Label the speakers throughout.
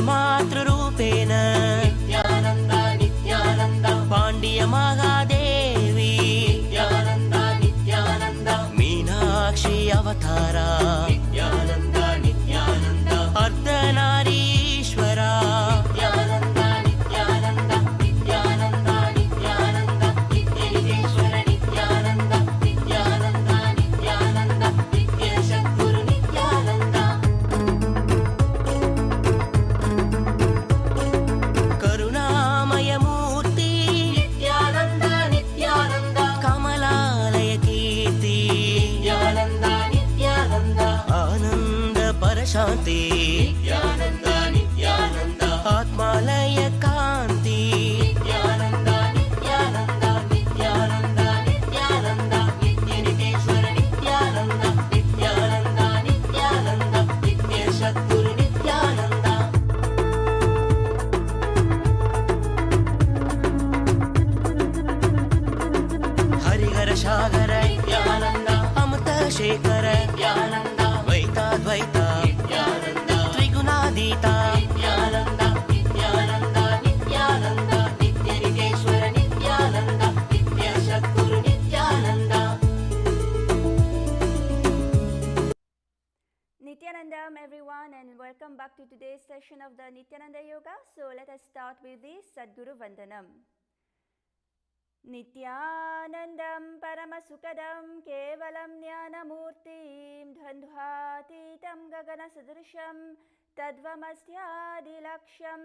Speaker 1: मातृरूपेण
Speaker 2: Nityanand Nityanand
Speaker 1: Pandya Mahadevi
Speaker 2: Nityanand Nityanand
Speaker 1: Meenakshi अवतारा
Speaker 2: Nityanand Nityanand
Speaker 1: अर्धनारीश्वरा
Speaker 2: Nityanand Nityanand Nityanand Nityanand नित्यलिङ्गेश्वर Nityanand Nityanand Nityanand नित्यसद्गुरु Nityanand
Speaker 1: करुणामयमूर्ति
Speaker 2: Nityanand Nityanand
Speaker 1: Kamalalaya Kirti
Speaker 2: Nityanand Nityanand
Speaker 1: Anand परशान्ति
Speaker 2: Nityanand Nityanand
Speaker 1: आत्मालय Kanti
Speaker 2: Nityanand Nityanand Nityanand Nityanand नित्यलिङ्गेश्वर Nityanand Nityanand Nityanand नित्यसद्गुरु Nityanand
Speaker 1: Harihar Sagar
Speaker 2: Nityanand
Speaker 1: Amrit Shekhar
Speaker 2: Nityanand
Speaker 1: Dvaitadvaita
Speaker 2: Nityanand
Speaker 1: Trigunatita
Speaker 2: Nityanand Nityanand Nityanand नित्यलिङ्गेश्वर Nityanand नित्यसद्गुरु Nityanand
Speaker 3: Nithyanandam everyone, and welcome back to today's session of the Nithyananda Yoga. So let us start with the Sadguru Vandanam. Nithyanandam Paramasukadam Kevalam Jnanamurtim Dhandvatitam Gagana Sadrisham Tadvamasthyadilaksham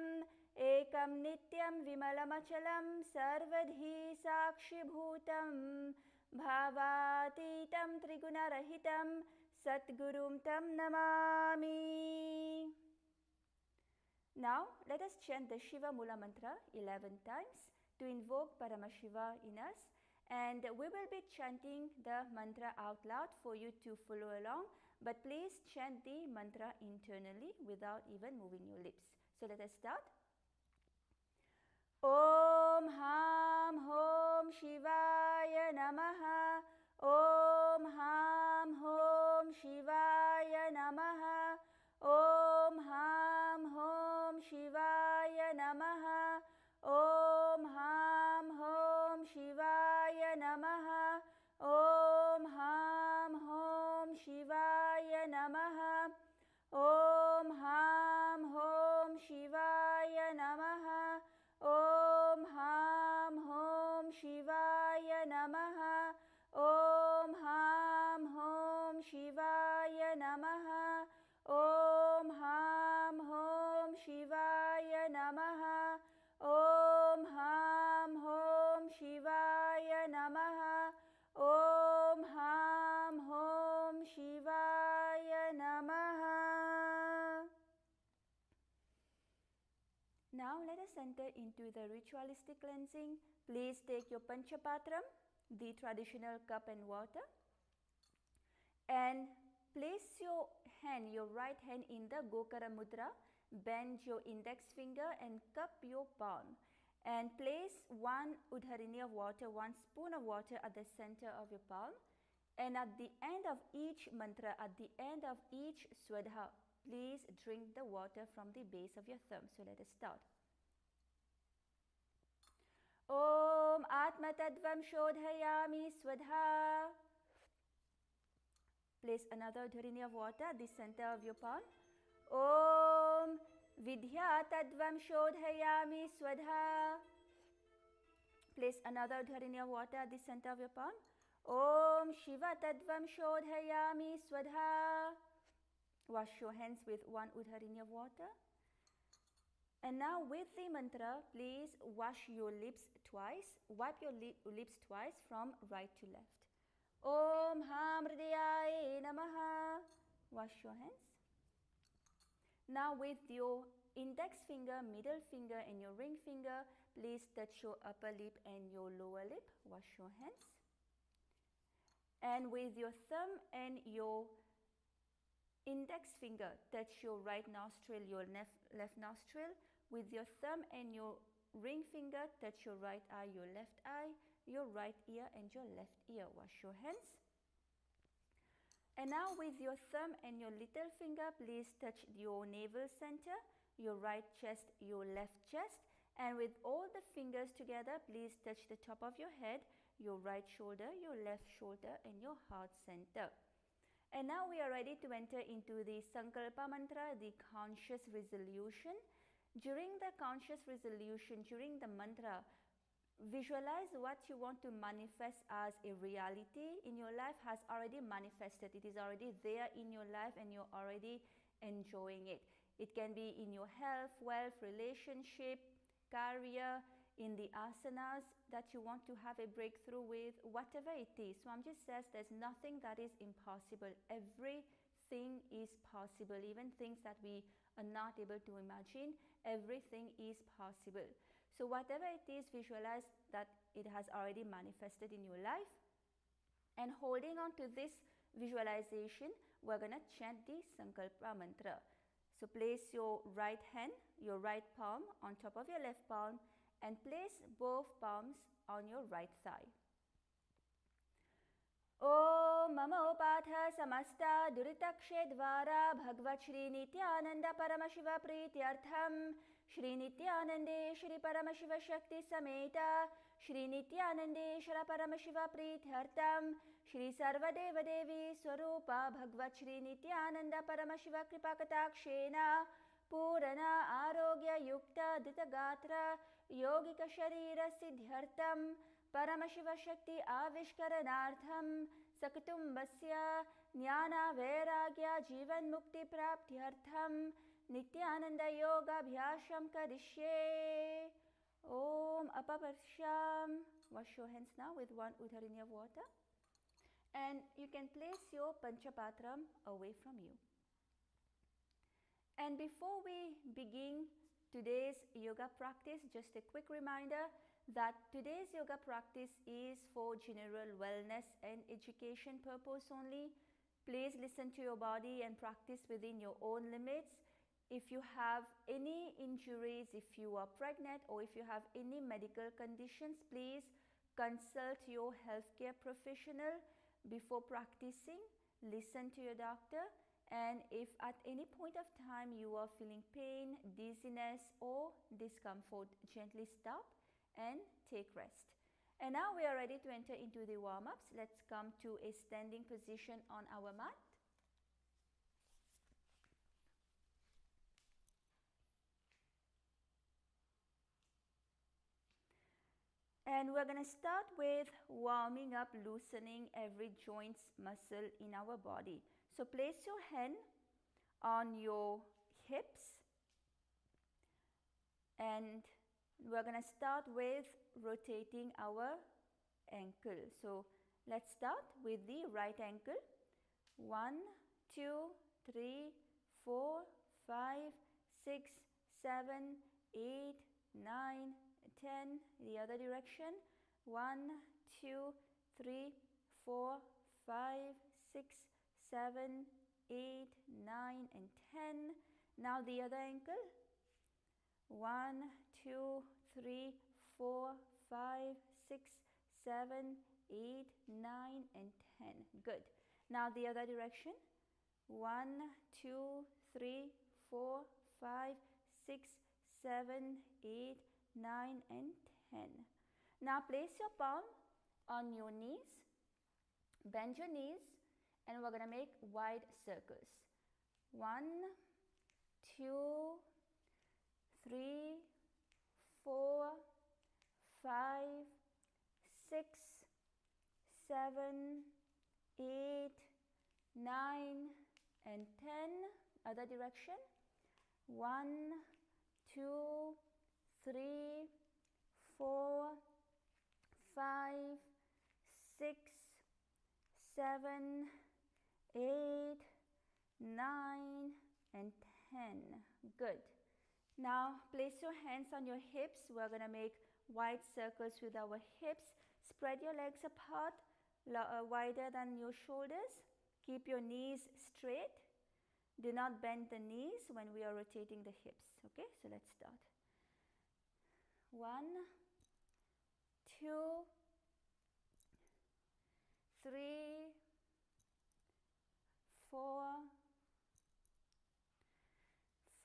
Speaker 3: Ekam Nityam Vimalamachalam Sarvadhi Sakshibhutam Bhavatitam Trigunarahitam Satgurum Tam Namami. Now let us chant the Shiva Mula Mantra 11 times to invoke Paramashiva in us, and we will be chanting the mantra out loud for you to follow along, but please chant the mantra internally without even moving your lips. So let us start. Om Ham Hom Shivaya Namaha. Om Ham Hom Shivaya Namaha. Om Ham Hom Shivaya Namaha. Om Ham Hom Shivaya Namaha. Om Ham Hom Shivaya Namaha. Om Ham Hom Shivaya Namaha. Om Ham Hom Shivaya Namaha. Om Ham Hom Shivaya Namaha. Om Ham Hom Shivaya Namaha. Om Ham Hom Shivaya Namaha. Om Ham Hom Shivaya Namaha. Now let us enter into the ritualistic cleansing. Please take your Panchapatram, the traditional cup and water, and place your right hand in the Gokara Mudra. Bend your index finger and cup your palm, and place one udharini of water, 1 spoon of water at the center of your palm, and at the end of each mantra, at the end of each swadha, please drink the water from the base of your thumb. So let us start. Om Atma Tadvam Shodhayami Swadha. Place another udharini of water at the center of your palm. Om Vidya Tadvam Shodhayami Swadha. Place another udharini of water at the center of your palm. Om Shiva Tadvam Shodhayami Swadha. Wash your hands with 1 udharini of water. And now with the mantra, please wash your lips twice. Wipe your lips twice from right to left. Om Ham Hridayaya Namaha. Wash your hands. Now with your index finger, middle finger and your ring finger, please touch your upper lip and your lower lip. Wash your hands. And with your thumb and your index finger, touch your right nostril, your left nostril. With your thumb and your ring finger, touch your right eye, your left eye, your right ear and your left ear. Wash your hands. And now with your thumb and your little finger, please touch your navel center, your right chest, your left chest, and with all the fingers together, please touch the top of your head, your right shoulder, your left shoulder, and your heart center. And now we are ready to enter into the Sankalpa mantra, the conscious resolution. During the conscious resolution, during the mantra, visualize what you want to manifest as a reality in your life has already manifested. It is already there in your life and you're already enjoying it. It can be in your health, wealth, relationship, career, in the asanas that you want to have a breakthrough with, whatever it is. Swamiji says there's nothing that is impossible. Everything is possible. Even things that we are not able to imagine, everything is possible. So whatever it is, visualize that it has already manifested in your life. And holding on to this visualization, we're going to chant the Sankalpa mantra. So place your right hand, your right palm on top of your left palm, and place both palms on your right thigh. Om Mamo Patha Samasta Duritakshe Dvara Bhagvat Shri Nithyananda Paramashiva Prityartham Shri Nithyanande Shri Paramashiva Shakti Sameta Shri Nithyanandeshwara Paramashiva Prityartham Shri Sarvadeva Devi Swarupa Bhagvat Shri Nithyananda Paramashiva Kripakatakshena Purana Arogya Yukta Dhritagatra Yogika Sharira Siddhyartham Paramashiva Shakti Avishkaranartham Sakutumbasya Jnana Vairagya Jivan Mukti Praptyartham Nityananda Yoga Bhyasham Karishye. Om Apaparsham. Wash your hands now with one udharini of water. And you can place your Panchapatram away from you. And before we begin today's yoga practice, just a quick reminder that today's yoga practice is for general wellness and education purpose only. Please listen to your body and practice within your own limits. If you have any injuries, if you are pregnant, or if you have any medical conditions, please consult your healthcare professional before practicing. Listen to your doctor. And if at any point of time you are feeling pain, dizziness or discomfort, gently stop and take rest. And now we are ready to enter into the warm-ups. Let's come to a standing position on our mat. And we're going to start with warming up, loosening every joints muscle in our body. So place your hand on your hips and we're going to start with rotating our ankle. So let's start with the right ankle. 1, 2, 3, 4, 5, 6, 7, 8, 9, 10. The other direction. 1, 2, 3, 4, 5, 6, 7, 8, 9, and 10. Now the other ankle. 1, 2, 3, 4, 5, 6, 7, 8, 9, and 10. Good. Now the other direction. 1, 2, 3, 4, 5, 6, 7, 8, 9, and 10. Now place your palm on your knees. Bend your knees. And we're going to make wide circles. 1, 2, 3, 4, 5, 6, 7, 8, 9, and 10. Other direction. 1, 2, 3, 4, 5, 6, 7, 8, 9, and 10. Good. Now place your hands on your hips. We're going to make wide circles with our hips. Spread your legs apart, wider than your shoulders. Keep your knees straight. Do not bend the knees when we are rotating the hips. Okay, so let's start. 1, 2, 3, 4,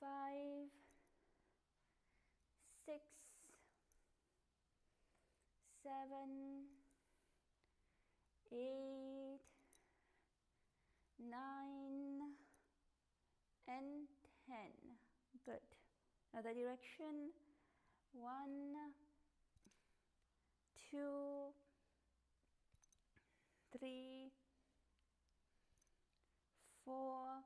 Speaker 3: 5, 6, 7, 8, 9 and 10. Good. Other direction. 1, 2, 3, 4,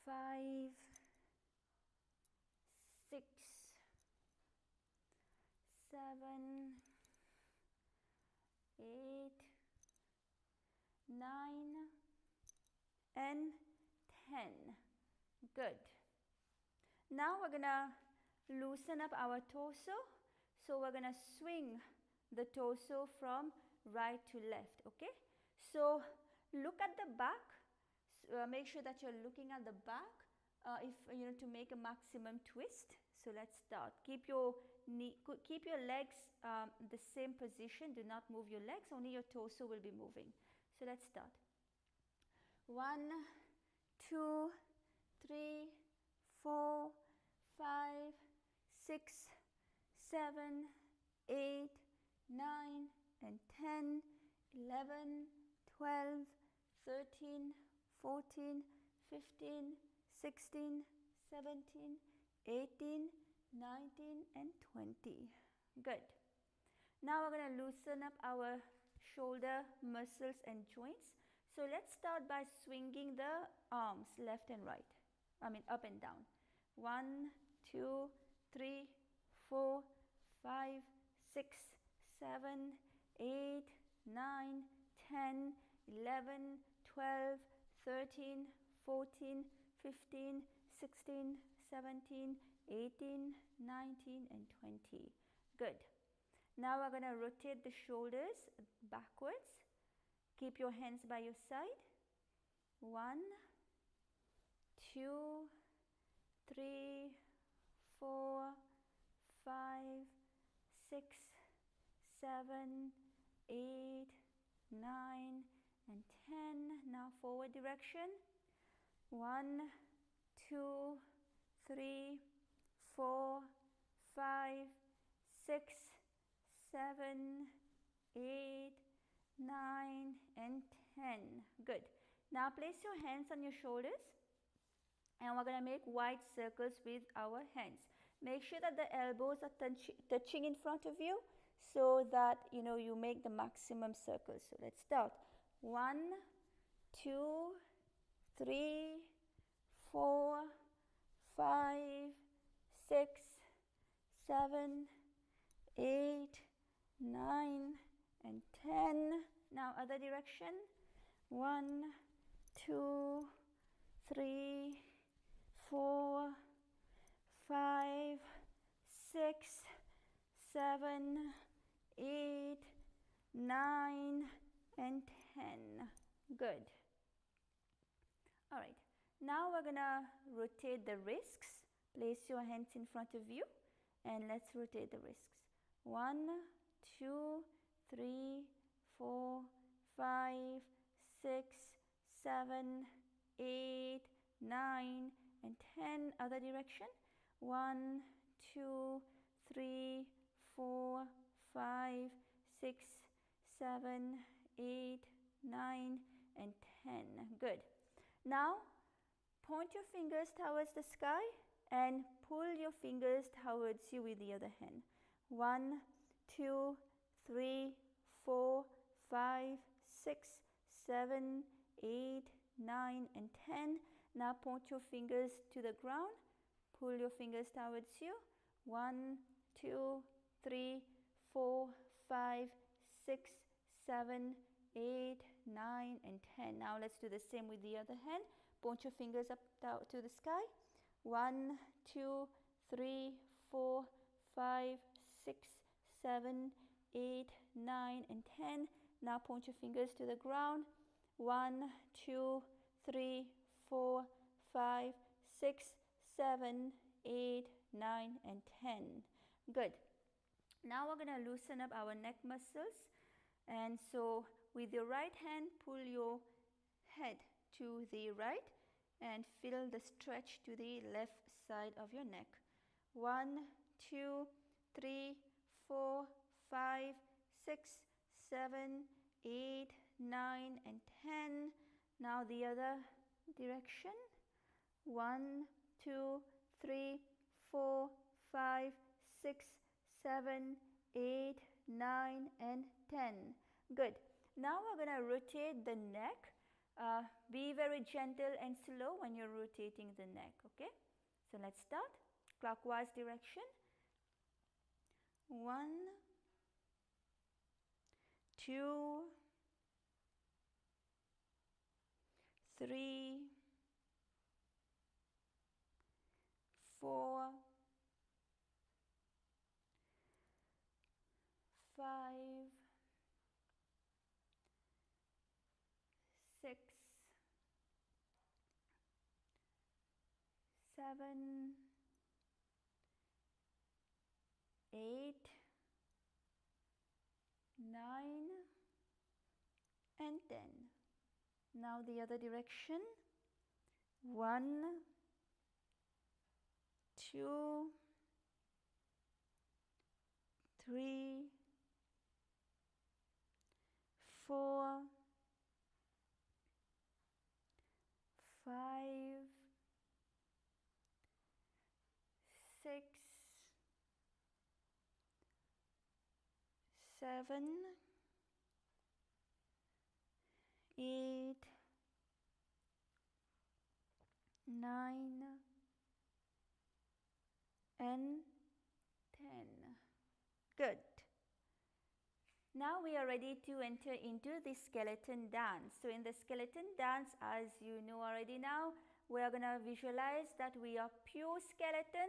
Speaker 3: 5, 6, 7, 8, 9 and 10. Good. Now we're going to loosen up our torso. So we're going to swing the torso from right to left, okay? So look at the back. Make sure that you're looking at the back if you know, to make a maximum twist. So let's start. Keep your legs the same position. Do not move your legs. Only your torso will be moving. So let's start. 1, 2, 3, 4, 5, 6, 7, 8, 9 and 10, 11, 12, 13, 14, 15, 16, 17, 18, 19 and 20. Good. Now we're going to loosen up our shoulder muscles and joints. So let's start by swinging the arms left and right. I mean up and down. 1, 2, 3, 4, 5, 6, 7, 8, 9, 10, 11, 12, 13, 14, 15, 16, 17, 18, 19 and 20. Good. Now we're going to rotate the shoulders backwards. Keep your hands by your side. 1, 2, 3, 4, 5, 6, 7, 8, 9 and 10. Now forward direction. 1, 2, 3, 4, 5, 6, 7, 8, 9 and 10. Good. Now place your hands on your shoulders and we're going to make wide circles with our hands. Make sure that the elbows are touching in front of you so that you make the maximum circles. So let's start. 1, 2, 3, 4, 5, 6, 7, 8, 9 and 10. Now other direction. 1, 2, 3, 4, 5, 6, 7, 8, 9 and 10. Good. All right. Now we're going to rotate the wrists. Place your hands in front of you and let's rotate the wrists. 1, 2, 3, 4, 5, 6, 7, 8, 9 and 10. Other direction. 1, 2, 3, 4, 5, 6, 7, 8, 9 and 10. Good. Now point your fingers towards the sky and pull your fingers towards you with the other hand. 1, 2, 3, 4, 5, 6, 7, 8, 9 and 10. Now point your fingers to the ground. Pull your fingers towards you. 1, 2, 3, 4, 5, 6, 7, 8, 9 and 10. Now let's do the same with the other hand. Point your fingers up to the sky. 1, 2, 3, 4, 5, 6, 7, 8, 9 and 10. Now point your fingers to the ground. 1, 2, 3, 4, 5, 6, 7, 8, 9 and 10. Good. Now we're going to loosen up our neck muscles. And so with your right hand, pull your head to the right and feel the stretch to the left side of your neck. 1, 2, 3, 4, 5, 6, 7, 8, 9, and 10. Now the other direction. 1, 2, 3, 4, 5, 6, 7, 8, 9, and 10. Good. Now we're going to rotate the neck. Be very gentle and slow when you're rotating the neck, okay? So let's start. Clockwise direction. 1, 2, 3, 4, 5, 6, 7, 8, 9, and 10. Now the other direction. 1, 2, 3, 4, 5, 6, 7, 8, 9, and 10. Good. Now we are ready to enter into the skeleton dance. So in the skeleton dance, as you know already now, we are going to visualize that we are pure skeleton.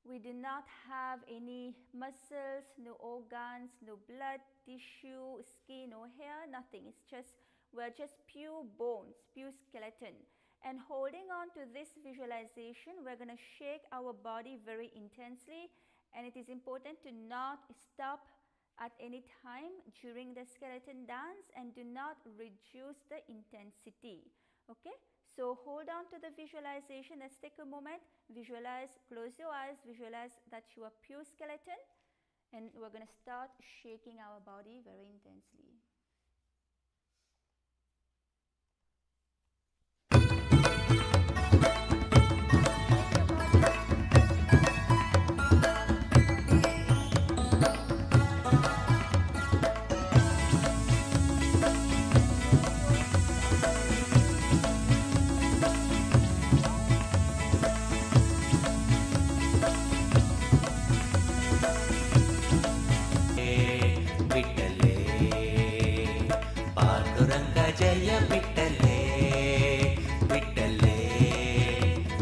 Speaker 3: We do not have any muscles, no organs, no blood, tissue, skin, or hair, nothing. It's just, we're just pure bones, pure skeleton. And holding on to this visualization, we're going to shake our body very intensely. And it is important to not stop at any time during the skeleton dance and do not reduce the intensity. Okay? So hold on to the visualization. Let's take a moment. Visualize, close your eyes, visualize that you are pure skeleton, and we're going to start shaking our body very intensely.
Speaker 1: जय विठ्ठले विठ्ठले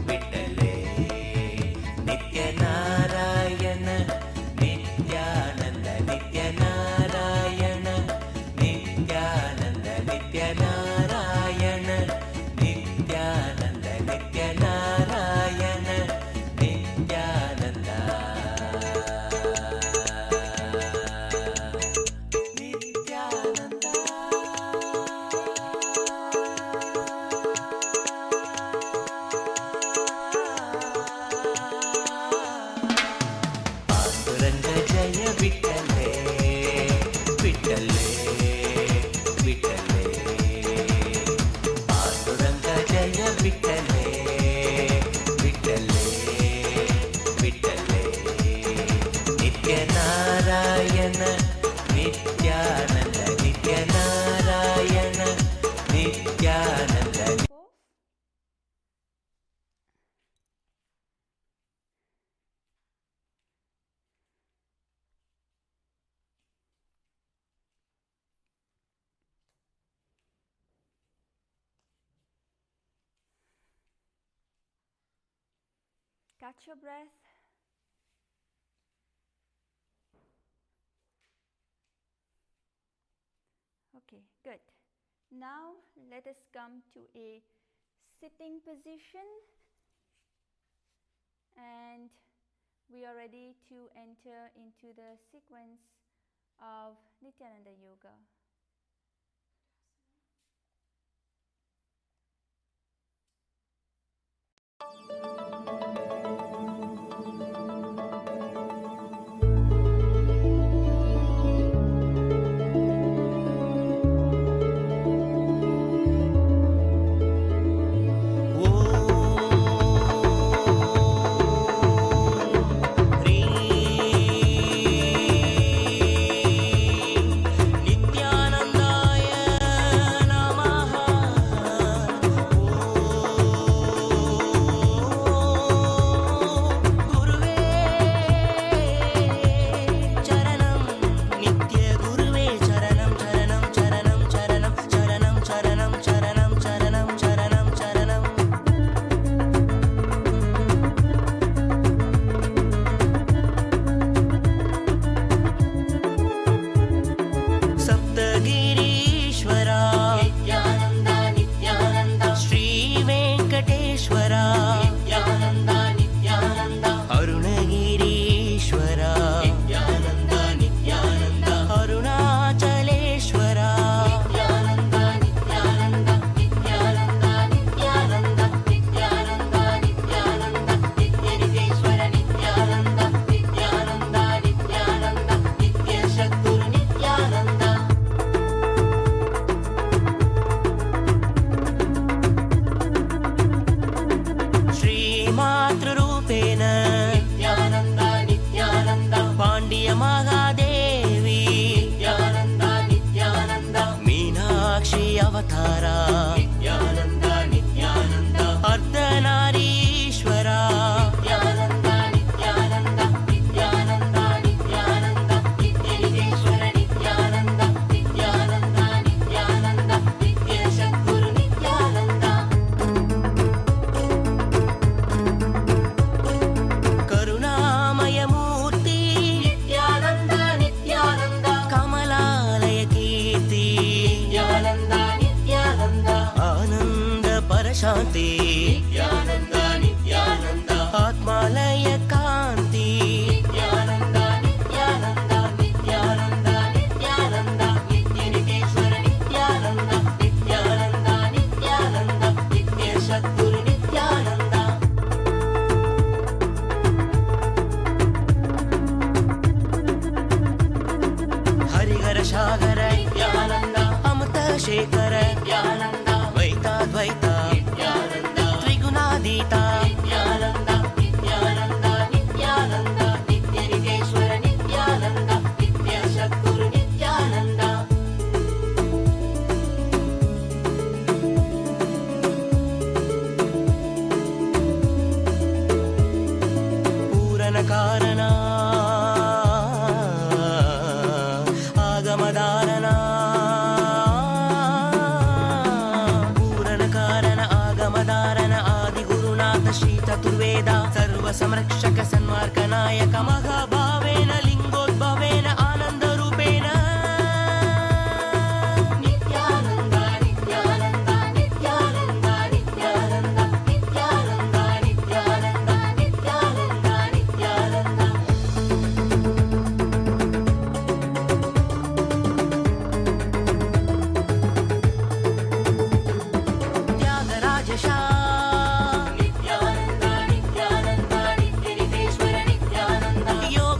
Speaker 1: विठ्ठले नित्यनारायण Nityanand नित्यनारायण Nityanand नित्यनारायण Nityanand नित्यनारायण Nityanand Catch your breath. Okay, good. Now let us come to a sitting position, and we are ready to enter into the sequence of Nithyananda Yoga.
Speaker 2: Nityananda Nityananda
Speaker 4: అరుణగిరీశ్వర
Speaker 2: Nityananda Nityananda
Speaker 4: Arunachaleswara
Speaker 2: Nityananda Nityananda Nityananda Nityananda Nityananda Nityananda నిత్యనితేశ్వర Nityananda Nityananda Nityananda నిత్య సద్గురు నిత్యానంద
Speaker 4: శ్రీమాతృరూపేణ
Speaker 2: నిత్యానంద నిత్యానంద
Speaker 4: పాండ్య మహాదేవి
Speaker 2: నిత్యానంద నిత్యానంద
Speaker 4: మీనాక్షి అవతార
Speaker 2: నిత్యానంద నిత్యానంద
Speaker 4: అర్ధనారీశ్వర
Speaker 2: నిత్యానంద నిత్యానంద నిత్యానంద నిత్యానంద నిత్యనితేశ్వర నిత్యానంద నిత్యానంద నిత్యానంద నిత్య సద్గురు నిత్యానంద
Speaker 4: కరుణామయమూర్తి
Speaker 2: నిత్యానంద నిత్యానంద
Speaker 4: కమలాలయ కీర్తి
Speaker 2: నిత్యానంద నిత్యానంద
Speaker 4: ఆనంద పరశాంతి
Speaker 2: నిత్యానంద నిత్యానంద
Speaker 4: ఆత్మాలయ కాంతి
Speaker 2: నిత్యానంద నిత్యానంద నిత్యానంద నిత్యానంద నిత్యనితేశ్వర నిత్యానంద నిత్యానంద నిత్యానంద నిత్య సద్గురు నిత్యానంద
Speaker 4: హరిహర సాగర
Speaker 2: నిత్యానంద
Speaker 4: అమృత శేఖర
Speaker 2: నిత్యానంద
Speaker 4: ద్వైతాద్వైత
Speaker 2: నిత్యానంద
Speaker 4: త్రిగుణాదీత
Speaker 2: నిత్యానంద నిత్యానంద నిత్యానంద నిత్యనితేశ్వర నిత్యానంద నిత్య సద్గురు నిత్యానంద
Speaker 4: పూరణ కారణ ఆగమదారణ పూరణ కారణ ఆగమదారణ ఆది గురునాథ శ్రీ చతుర్వేద సర్వ సంరక్షక సన్మార్గ నాయక మహాభావేన లింగోద్భవేన ఆనంద రూపేణ
Speaker 2: నిత్యానంద నిత్యానంద నిత్యానంద నిత్యానంద నిత్యానంద నిత్యానంద నిత్యానంద నిత్యానంద
Speaker 4: త్యాగరాజశా
Speaker 2: నిత్యానంద నిత్యానంద నిత్యనితేశ్వర నిత్యానంద
Speaker 4: యోగ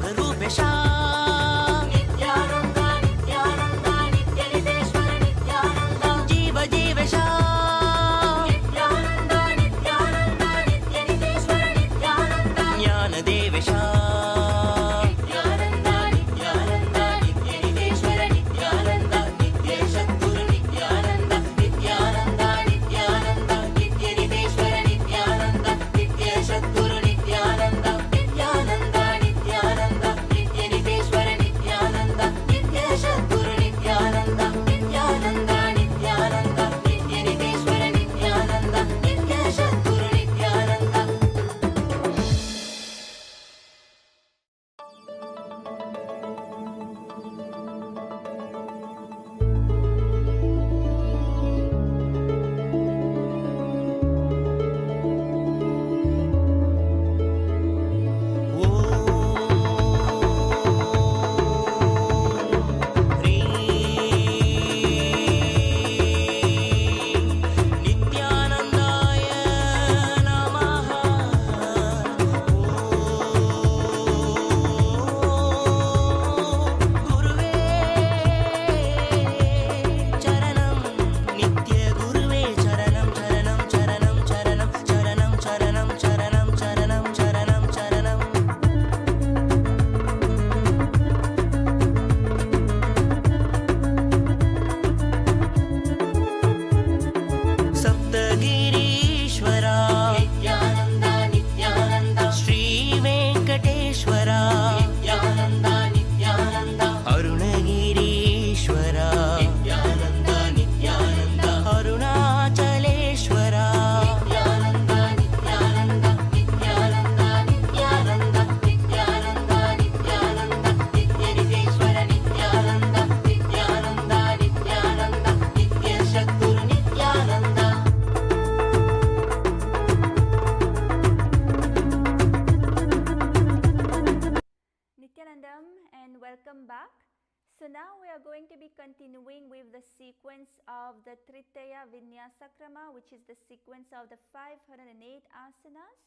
Speaker 1: So now we are going to be continuing with the sequence of the Trithiya Vinyasa Krama, which is the sequence of the 508 asanas.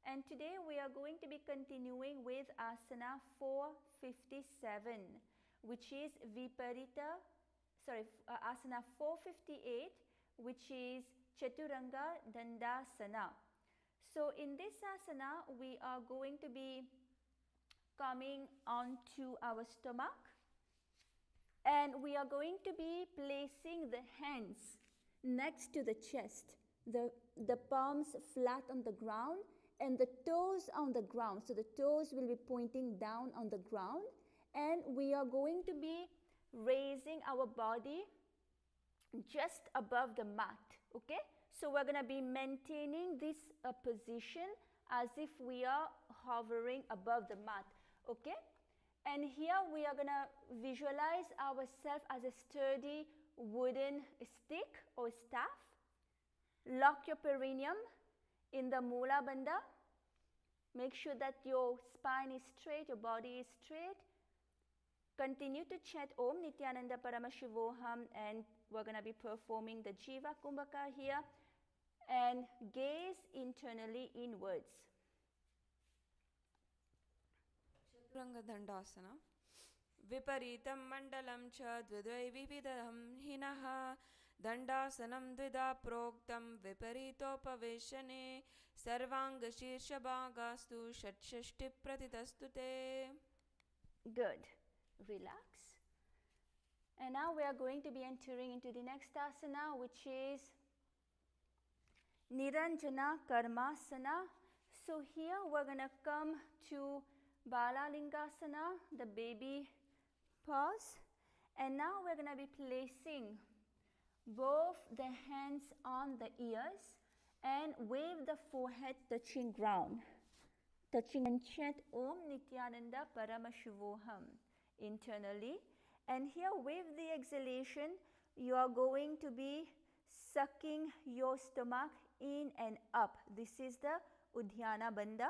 Speaker 1: And today we are going to be continuing with asana 457, which is asana 458, which is Chaturanga Dandasana. So in this asana, we are going to be coming onto our stomach, and we are going to be placing the hands next to the chest, the palms flat on the ground and the toes on the ground. So the toes will be pointing down on the ground, and we are going to be raising our body just above the mat, okay? So we're going to be maintaining this position as if we are hovering above the mat, okay? And here we are going to visualize ourselves as a sturdy wooden stick or staff. Lock your perineum in the Mula Bandha. Make sure that your spine is straight, your body is straight. Continue to chant Om Nithyananda Paramashivoham, and we're going to be performing the Jiva Kumbhaka here, and gaze internally inwards.
Speaker 5: Chaturanga Viparitam mandalam cha dvidvai vividham hinaha dandasanam dvida proktam viparitopaveshane sarvanga shirsha bhagastu shatshashti pratitastute.
Speaker 1: Good. Relax. And now we are going to be entering into the next asana, which is Niranjana Karmasana. So here we're going to come to Balalingasana, the baby pose, and now we're going to be placing both the hands on the ears and with the forehead touching ground, and chant Om Nithyananda Paramashivoham internally. And here with the exhalation, you are going to be sucking your stomach in and up. This is the Udhyana Bandha.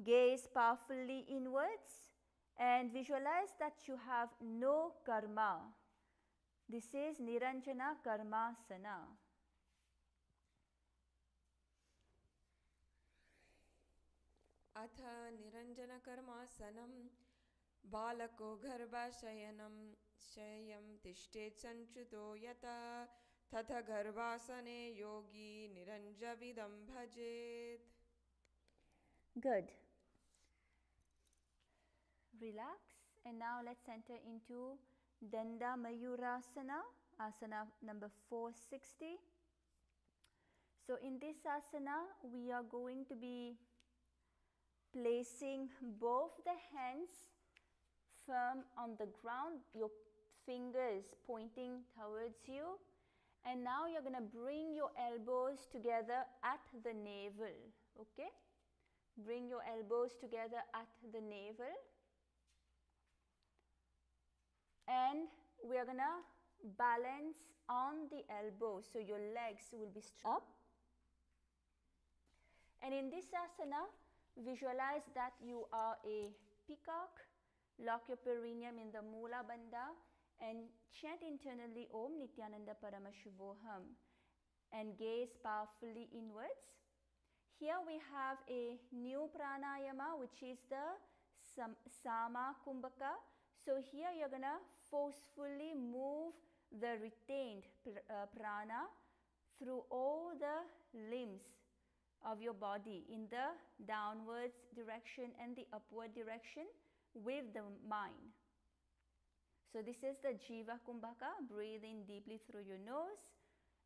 Speaker 1: Gaze powerfully inwards and visualize that you have no karma. This is Niranjana Karmasana.
Speaker 5: Atha Niranjana Karmasanam Balako Garbhashayanam Shayam Tishtet Sanchuto Yata Tatha Garbhasane Yogi Niranjavidam Bhajet.
Speaker 1: Good. Relax, and now let's enter into Danda Mayurasana, asana number 460. So in this asana, we are going to be placing both the hands firm on the ground, your fingers pointing towards you, and now you're going to bring your elbows together at the navel, okay? Bring your elbows together at the navel, and we are going to balance on the elbows, so your legs will be straight up. And in this asana, visualize that you are a peacock. Lock your perineum in the Mula Bandha and chant internally Om Nithyananda Paramashivoham and gaze powerfully inwards. Here we have a new pranayama, which is the Sama Kumbhaka. So here you're going to forcefully move the retained prana through all the limbs of your body in the downwards direction and the upward direction with the mind. So this is the Jiva Kumbhaka. Breathe in deeply through your nose,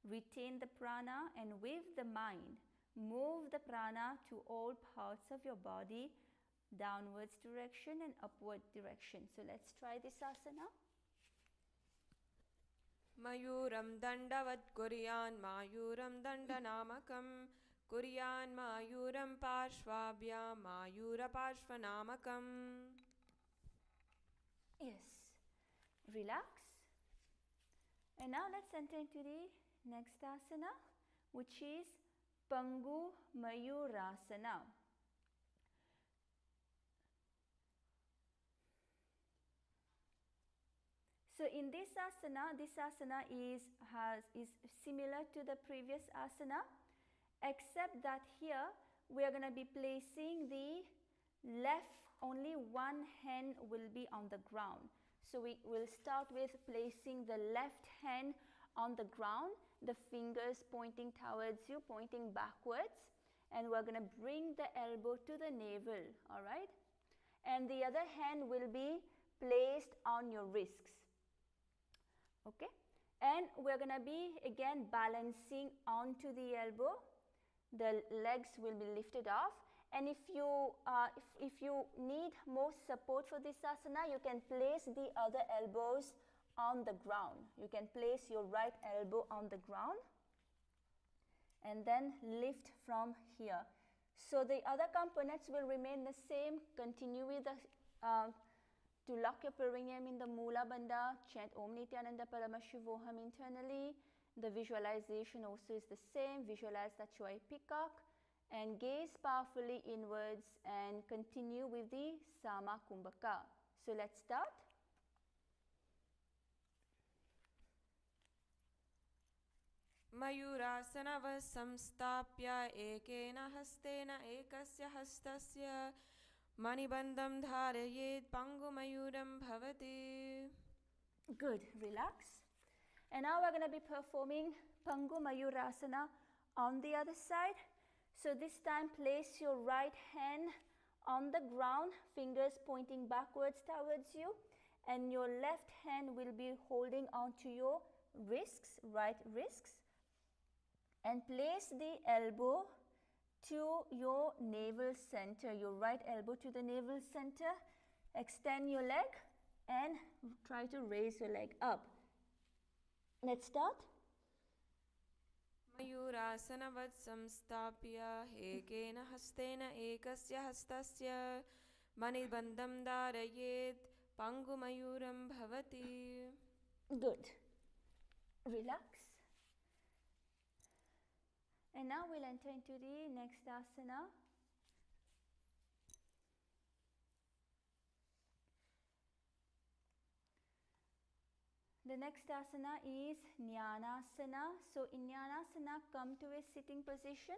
Speaker 1: retain the prana, and with the mind, move the prana to all parts of your body, downwards direction and upward direction. So let's try this asana.
Speaker 5: Mayuram dandavat kuryan mayuram dandanamakam kuryan mayuram parshvabhyam mayura parshvanamakam.
Speaker 1: Yes. Relax. And now let's enter into the next asana, which is Pangu Mayurasana. So in this asana is similar to the previous asana, except that here we are going to be placing the left, only one hand will be on the ground. So we will start with placing the left hand on the ground, the fingers pointing towards you, pointing backwards, and we're going to bring the elbow to the navel, all right? And the other hand will be placed on your wrists, okay? And we're going to be again balancing onto the elbow. The legs will be lifted off, and if you need more support for this asana, you can place the other elbows on the ground. You can place your right elbow on the ground and then lift from here. So the other components will remain the same. Continue with the to lock your perineum in the Mula Bandha, chant Om Nithyananda Paramashivoham internally. The visualization also is the same. Visualize that you are a peacock and gaze powerfully inwards and continue with the Sama Kumbhaka. So let's start.
Speaker 5: मयूरासनवः संस्थाप्य एकेन हस्तेन एकस्य हस्तस्य मणिबन्धं धारयेत् पङ्गुमयूरं भवति.
Speaker 1: Good. Relax. And now we're going to be performing Pangu Mayurasana on the other side. So this time place your right hand on the ground, fingers pointing backwards towards you, and your left hand will be holding onto your wrists, right wrists, and place the elbow to your navel center, your right elbow to the navel center. Extend your leg and try to raise your leg up. Let's start.
Speaker 5: मयूरासनवत् संस्थाप्य एकेन हस्तेन एकस्य हस्तस्य मणिबन्धं धारयेत् पङ्गुमयूरं भवति.
Speaker 1: Good. Relax. And now we'll enter into the next asana. The next asana is Jnanasana. So in Jnanasana, come to a sitting position.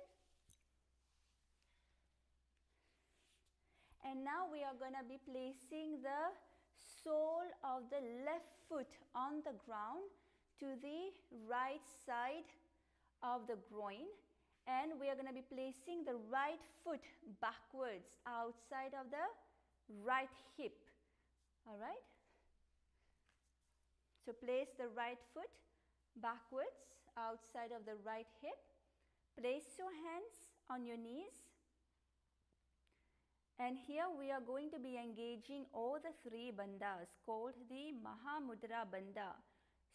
Speaker 1: And now we are going to be placing the sole of the left foot on the ground to the right side of the groin. And we are going to be placing the right foot backwards outside of the right hip. All right? So place the right foot backwards outside of the right hip. Place your hands on your knees. And here we are going to be engaging all the three bandhas called the Mahamudra Bandha.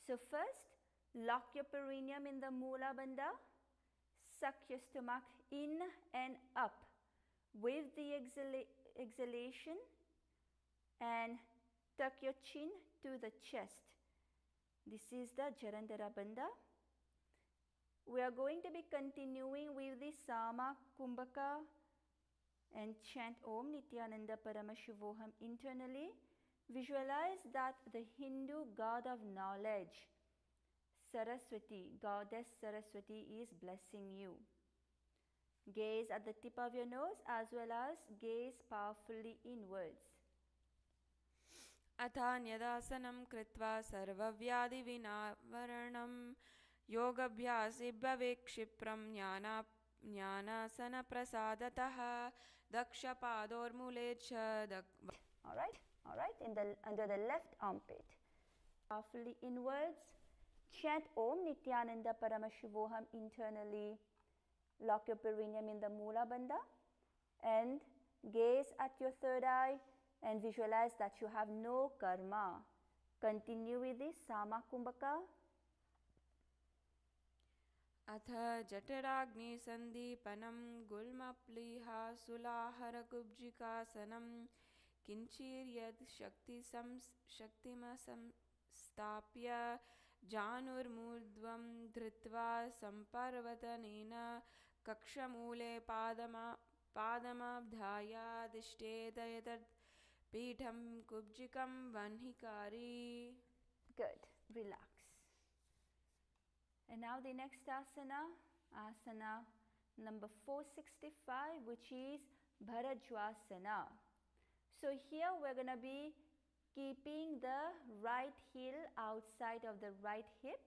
Speaker 1: So first, lock your perineum in the Mula Bandha. Suck your stomach in and up with the exhalation, and tuck your chin to the chest. This is the Jarandhara Bandha. We are going to be continuing with the Sama Kumbhaka and chant Om Nithyananda Paramashivoham internally. Visualize that the Hindu god of knowledge, Saraswati, Goddess Saraswati, is blessing you. Gaze at the tip of your nose as well as gaze powerfully inwards.
Speaker 5: अथान्यदासनं कृत्वा सर्वव्याधिविनावरणं योगभ्यासेभ्यवेत् क्षिप्रं ज्ञानासनप्रसादतः दक्षपादोर्मूले च
Speaker 1: All right, under the left armpit. Powerfully inwards. Chant Om Nithyananda Paramashivoham internally. Lock your perineum in the Mula Bandha and gaze at your third eye and visualize that you have no karma. Continue with this Sama Kumbhaka.
Speaker 5: अथ जठराग्निसन्दीपनं गुल्मप्लीहा सुलाहरकुब्जिकासनं किञ्चिर्यद् शक्तिमसंस्थाप्य जानुर्मूर्ध्वं धृत्वा सम्पर्वतनेन कक्षमूले पादमाब्धायादिष्टेत यतत् पीठं कुब्जिकं वह्निकारी.
Speaker 1: Good. Relax. And now the next asana, asana number 465, which is Bharajwasana. So here we're going to be keeping the right heel outside of the right hip,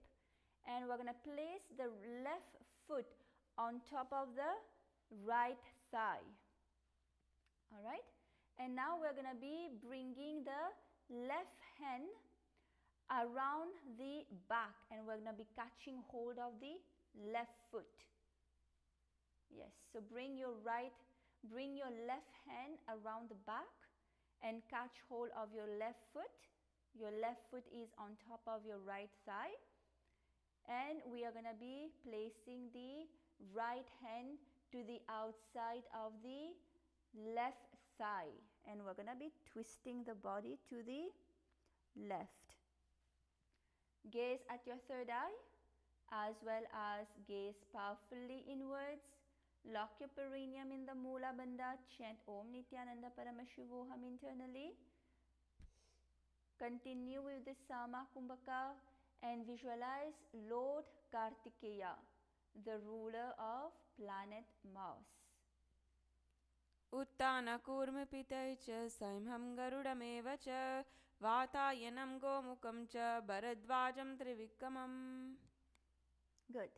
Speaker 1: and we're going to place the left foot on top of the right thigh. Alright, and now we're going to be bringing the left hand around the back, and we're going to be catching hold of the left foot. Yes, so bring your left hand around the back and catch hold of your left foot. Your left foot is on top of your right thigh, and we are going to be placing the right hand to the outside of the left thigh, and we're going to be twisting the body to the left. Gaze at your third eye as well as gaze powerfully inwards. Lock your perineum in the Moola Bandha. Chant Om Nithyananda Paramashivoham internally. Continue with the Sama Kumbhaka and visualize Lord Kartikeya, the ruler of planet Mars.
Speaker 5: उत्तानकूर्मपितै च सैंहं गरुडमेव च वातायनं गोमुखं च भरद्वाजं त्रिविक्रमम्.
Speaker 1: Good.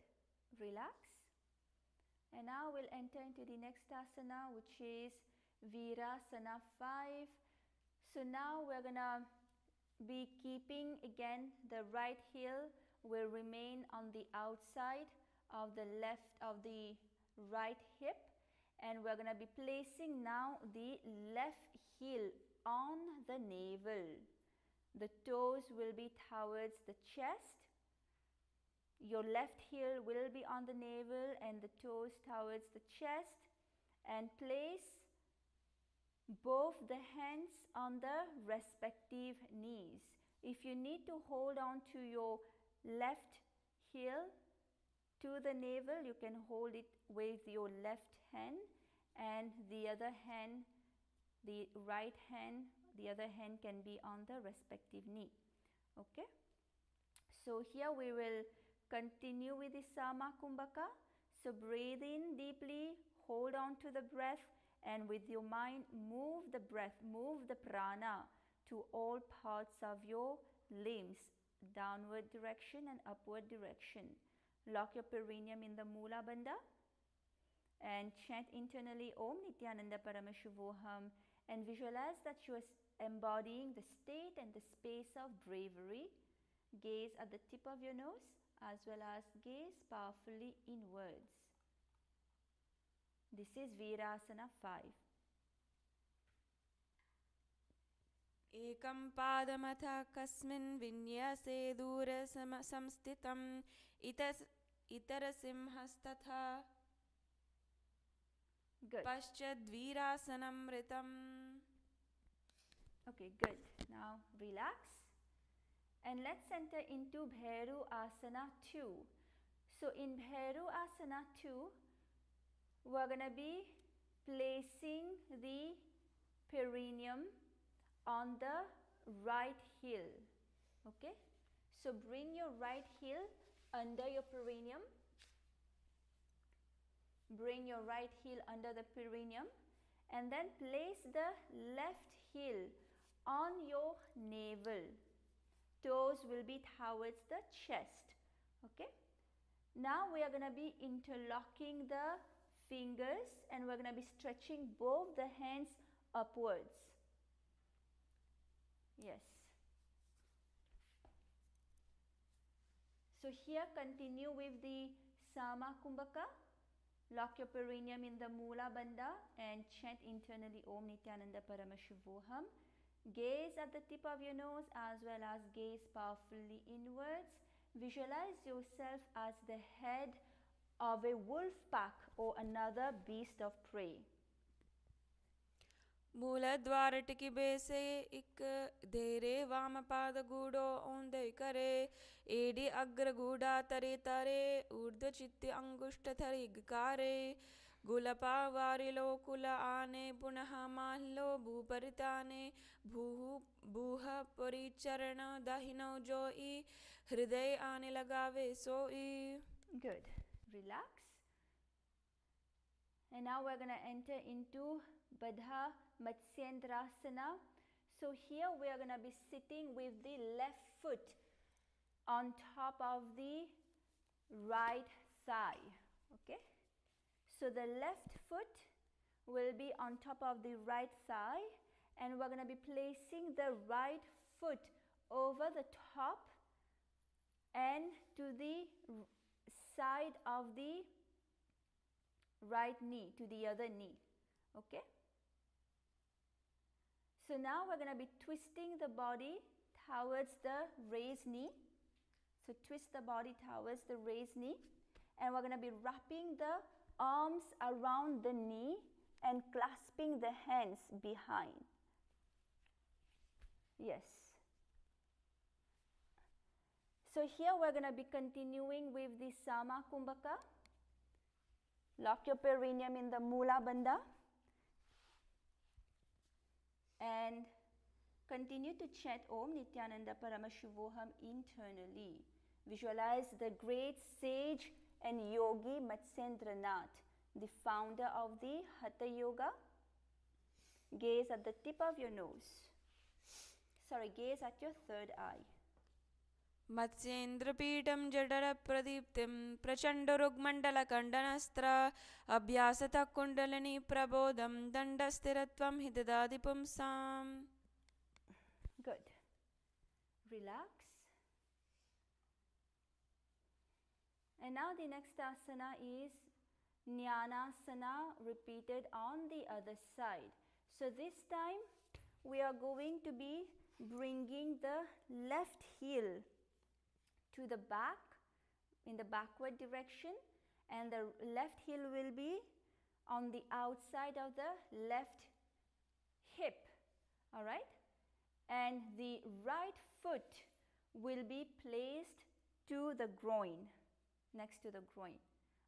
Speaker 1: Relax. And now we'll enter into the next asana, which is Virasana 5. So now we're going to be keeping again the right heel will remain on the outside of the right hip, and we're going to be placing now the left heel on the navel. The toes will be towards the chest. Your left heel will be on the navel and the toes towards the chest, and place both the hands on the respective knees. If you need to hold on to your left heel to the navel, you can hold it with your left hand, and the other hand, the right hand, the other hand can be on the respective knee. Okay, so here we will continue with the Sama Kumbhaka. So breathe in deeply, hold on to the breath, and with your mind move the breath, move the prana to all parts of your limbs, downward direction and upward direction. Lock your perineum in the Moola Bandha and chant internally Om Nithyananda Paramashivoham, and visualize that you are embodying the state and the space of bravery. Gaze at the tip of your nose as well as gaze powerfully inwards. This is Virasana 5.
Speaker 5: एकं पादमथ कस्मिन् विन्यासे दूरे संस्थितम् इतरसिंहस्तथा
Speaker 1: Good.
Speaker 5: पश्चाद्वीरासनमृतम्.
Speaker 1: Okay, good. Now relax. And let's enter into Bhairu Asana 2. So in Bhairu Asana 2, we're going to be placing the perineum on the right heel. Okay, so bring your right heel under your perineum. Bring your right heel under the perineum, and then place the left heel on your navel. Toes will be towards the chest. Okay, now we are going to be interlocking the fingers, and we're going to be stretching both the hands upwards. Yes. So here continue with the Sama Kumbhaka. Lock your perineum in the Moola Bandha and chant internally Om Nithyananda Paramashivoham. Gaze at the tip of your nose as well as gaze powerfully inwards. Visualize yourself as the head of a wolf pack or another beast of prey.
Speaker 5: मूलद्वारटिकिबे से एक धेरे वामपाद गूढ़ो औंदे करे AD अग्र गूढ़ा तरे तरे ऊर्ध्व चित्त अंगुष्ठ थरे गकारे गुलपा वारिलो कुल आने पुनः माल्लो भूपरिताने भूह परिचरण दाहिनो जोई हृदय आने लगावे सोई.
Speaker 1: Good. Relax. And now we're going to enter into Badha Matsyendrasana. So here we are going to be sitting with the left foot on top of the right thigh. Okay. So the left foot will be on top of the right thigh, and we're going to be placing the right foot over the top and to the side of the right knee, to the other knee. Okay. So now we're going to be twisting the body towards the raised knee. So twist the body towards the raised knee, and we're going to be wrapping the arms around the knee and clasping the hands behind. Yes. So here we're going to be continuing with the Sama Kumbhaka. Lock your perineum in the Mula Bandha and continue to chant Om Nithyananda Paramashivoham internally. Visualize the great sage and yogi Matsyendranath, the founder of the Hatha Yoga. Gaze at the tip of your nose. Gaze at your third eye.
Speaker 5: मत्स्येन्द्रपीठं जठरप्रदीप्तिं प्रचण्डरुग्मण्डलकण्डनस्त्र अभ्यासतः kundalini प्रबोधं दण्डस्थिरत्वं हि ददाति पुंसाम्.
Speaker 1: Good. Relax. And now the next asana is Jnanasana, repeated on the other side. So this time we are going to be bringing the left heel to the back in the backward direction, and the left heel will be on the outside of the left hip. All right, and the right foot will be placed to the groin, next to the groin.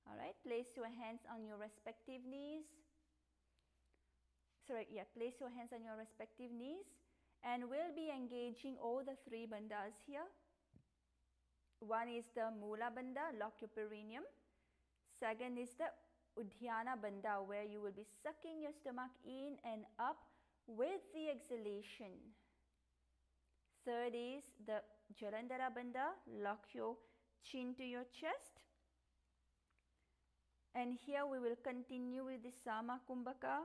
Speaker 1: All right, place your hands on your respective knees. Place your hands on your respective knees, and we'll be engaging all the three bandhas here. One is the Mula Bandha, lock your perineum. Second is the Udhyana Bandha, where you will be sucking your stomach in and up with the exhalation. Third is the Jalandhara Bandha, lock your chin to your chest. And here we will continue with the Sama Kumbhaka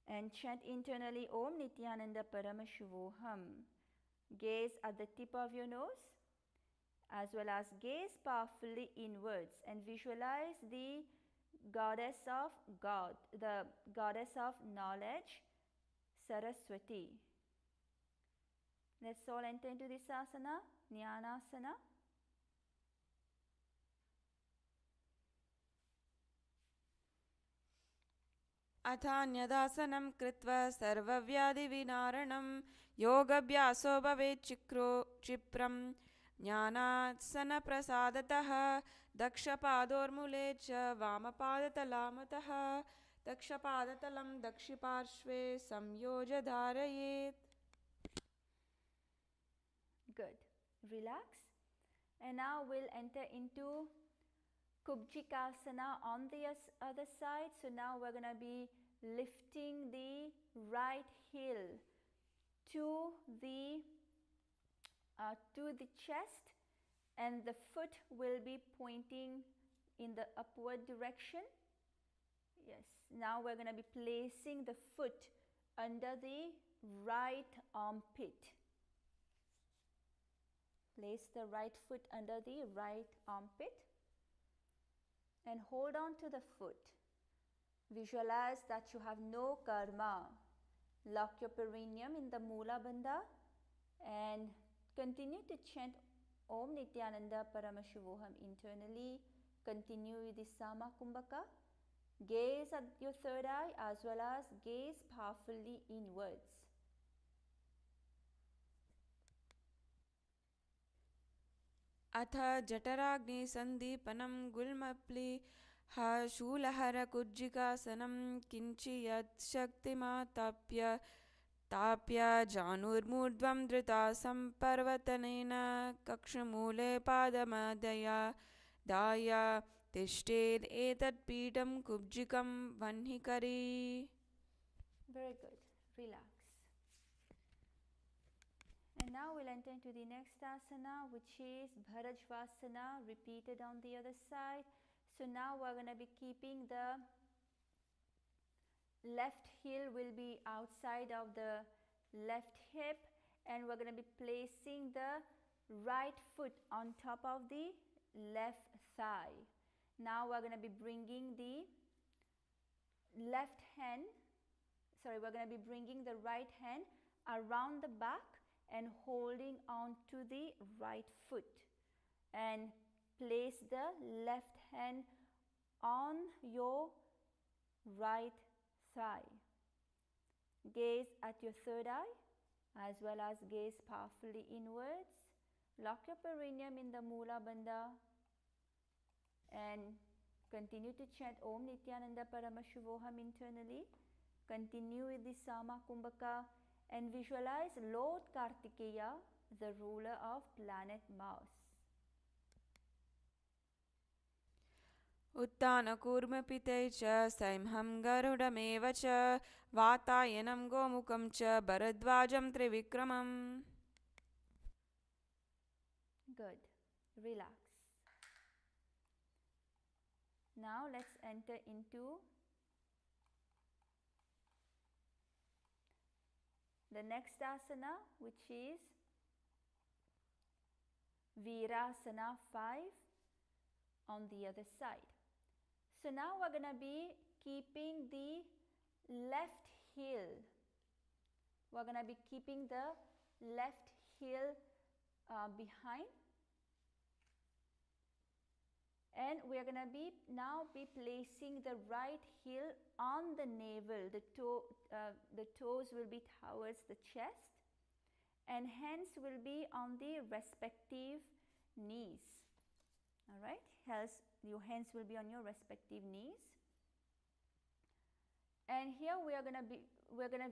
Speaker 1: and chant internally Om Nithyananda Paramashivoham. Gaze at the tip of your nose, as well as gaze powerfully inwards and visualize the goddess of God, the goddess of knowledge, Saraswati. Let's all enter into this asana, Jnanasana.
Speaker 5: अथान्यदासनं कृत्वा सर्वव्याधिविनारणं योगाभ्यासो भवेत् क्षिप्रं ज्ञानासनप्रसादतः दक्षपादोर्मूले च वामपादतलामतः दक्षपादतलं दक्षिपार्श्वे संयोज्य धारयेत्.
Speaker 1: Good. Relax. And now we'll enter into Kubjikasana on the other side. So now we're going to be lifting the right heel to the chest, and the foot will be pointing in the upward direction. Yes. Now we're going to be placing the foot under the right armpit. Place the right foot under the right armpit and hold on to the foot. Visualize that you have no karma. Lock your perineum in the Mula Bandha and continue to chant Om Nithyananda Paramashivoham internally. Continue with the Sama Kumbhaka. Gaze at your third eye as well as gaze powerfully inwards.
Speaker 5: अथ जठराग्निसन्दीपनं गुल्मप्लि शूलहरकुज्जिकासनं किञ्चियत् शक्तिमाताप्य जानुर्मूर्ध्वं धृतासं पर्वतनेन कक्षमूले पादमादया दाय तिष्ठेद् एतत् पीठं कुब्जिकं वह्निकरी.
Speaker 1: Very good. Relax. And now we'll enter into the next asana, which is Bharajvasana, repeated on the other side. So now we're going to be keeping the left heel will be outside of the left hip, and we're going to be placing the right foot on top of the left thigh. Now we're going to be bringing the we're going to be bringing the right hand around the back and holding on to the right foot, and place the left hand on your right thigh. Gaze at your third eye as well as gaze powerfully inwards. Lock your perineum in the Mula Bandha and continue to chant Om Nithyananda Paramashivoham internally. Continue with the Sama Kumbhaka and visualize Lord Kartikeya, the ruler of planet Mars.
Speaker 5: उत्तानकूर्मपिते च सैंहं गरुडमेव च वातायनं गोमुखं च भरद्वाजं त्रिविक्रमम्.
Speaker 1: Good. Relax. Now let's enter into the next asana, which is Virasana 5 on the other side. So now we're going to be keeping the left heel. We're going to be keeping the left heel behind, and we're going to be placing the right heel on the navel. The toes will be towards the chest, and hands will be on the respective knees. All right, your hands will be on your respective knees. And here we're going to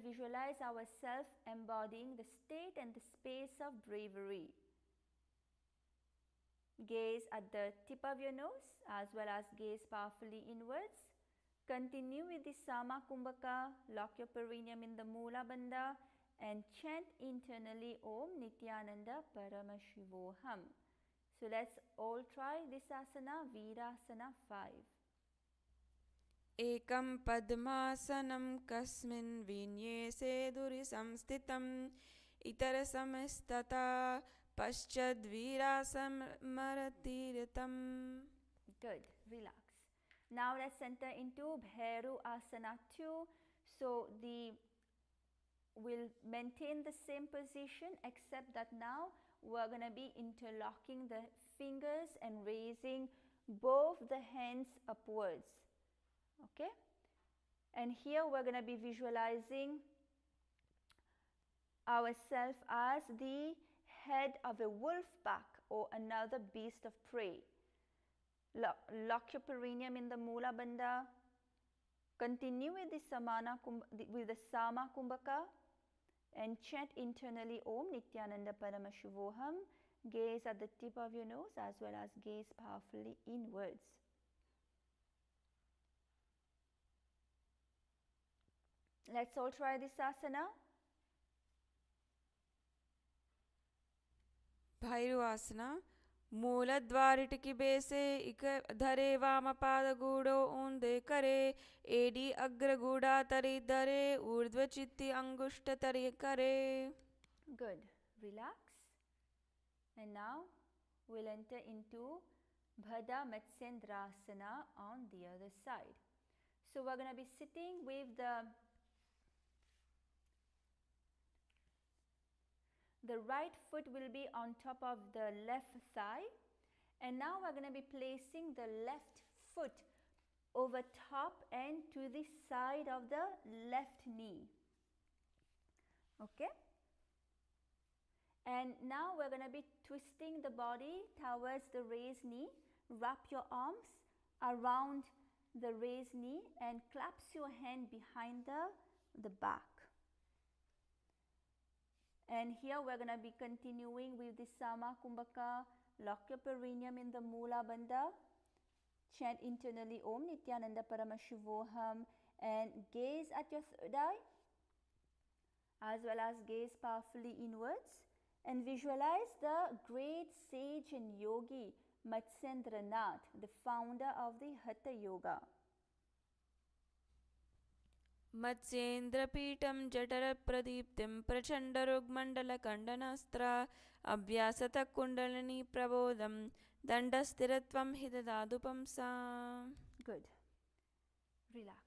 Speaker 1: visualize ourselves embodying the state and the space of bravery. Gaze at the tip of your nose as well as gaze powerfully inwards. Continue with the Sama Kumbhaka. Lock your perineum in the Mula Bandha and chant internally Om Nithyananda Paramashivoham. So let's all try this asana, Virasana 5.
Speaker 5: एकं पद्मासनं कस्मिन् विन्यसे दुरि संस्थितम् इतरसमस्तथा पश्चाद्वीरासमरतीरतम्.
Speaker 1: Good. Relax. Now let's enter into Bhairu Asana 2. So we'll maintain the same position, except that now we're going to be interlocking the fingers and raising both the hands upwards. Okay, and here we're going to be visualizing ourselves as the head of a wolf pack or another beast of prey. Lock your perineum in the Mula Bandha. Continue with the Sama Kumbhaka and chant internally Om Nithyananda Paramashivoham. Gaze at the tip of your nose as well as gaze powerfully inwards. Let's all try this asana.
Speaker 5: भैरवासना मूलद्वारिटकी बेसे इक धरे वामपादगूढो ऊंदे करे AD अग्रगूढ़ा तरी धरे ऊर्ध्वचित्ती अंगुष्ठ तरी करे.
Speaker 1: Good. Relax. And now we'll enter into Bhada Matsyendrasana on the other side. So we're going to be sitting with the right foot will be on top of the left thigh, and now we're going to be placing the left foot over top and to the side of the left knee. Okay, and now we're going to be twisting the body towards the raised knee. Wrap your arms around the raised knee and clasp your hand behind the back. And here we're going to be continuing with the Sama Kumbhaka. Lock your perineum in the Mula Bandha. Chant internally Om Nithyananda Paramashivoham and gaze at your third eye, as well as gaze powerfully inwards and visualize the great sage and yogi Matsyendranath, the founder of the Hatha Yoga.
Speaker 5: मत्स्येन्द्रपीठं जठरप्रदीप्तिं प्रचण्डरुग्मण्डलखण्डनास्त्र अभ्यासतः kundalini प्रबोधं दण्डस्थिरत्वं हि ददातु पुंसाम्.
Speaker 1: Good. Relax.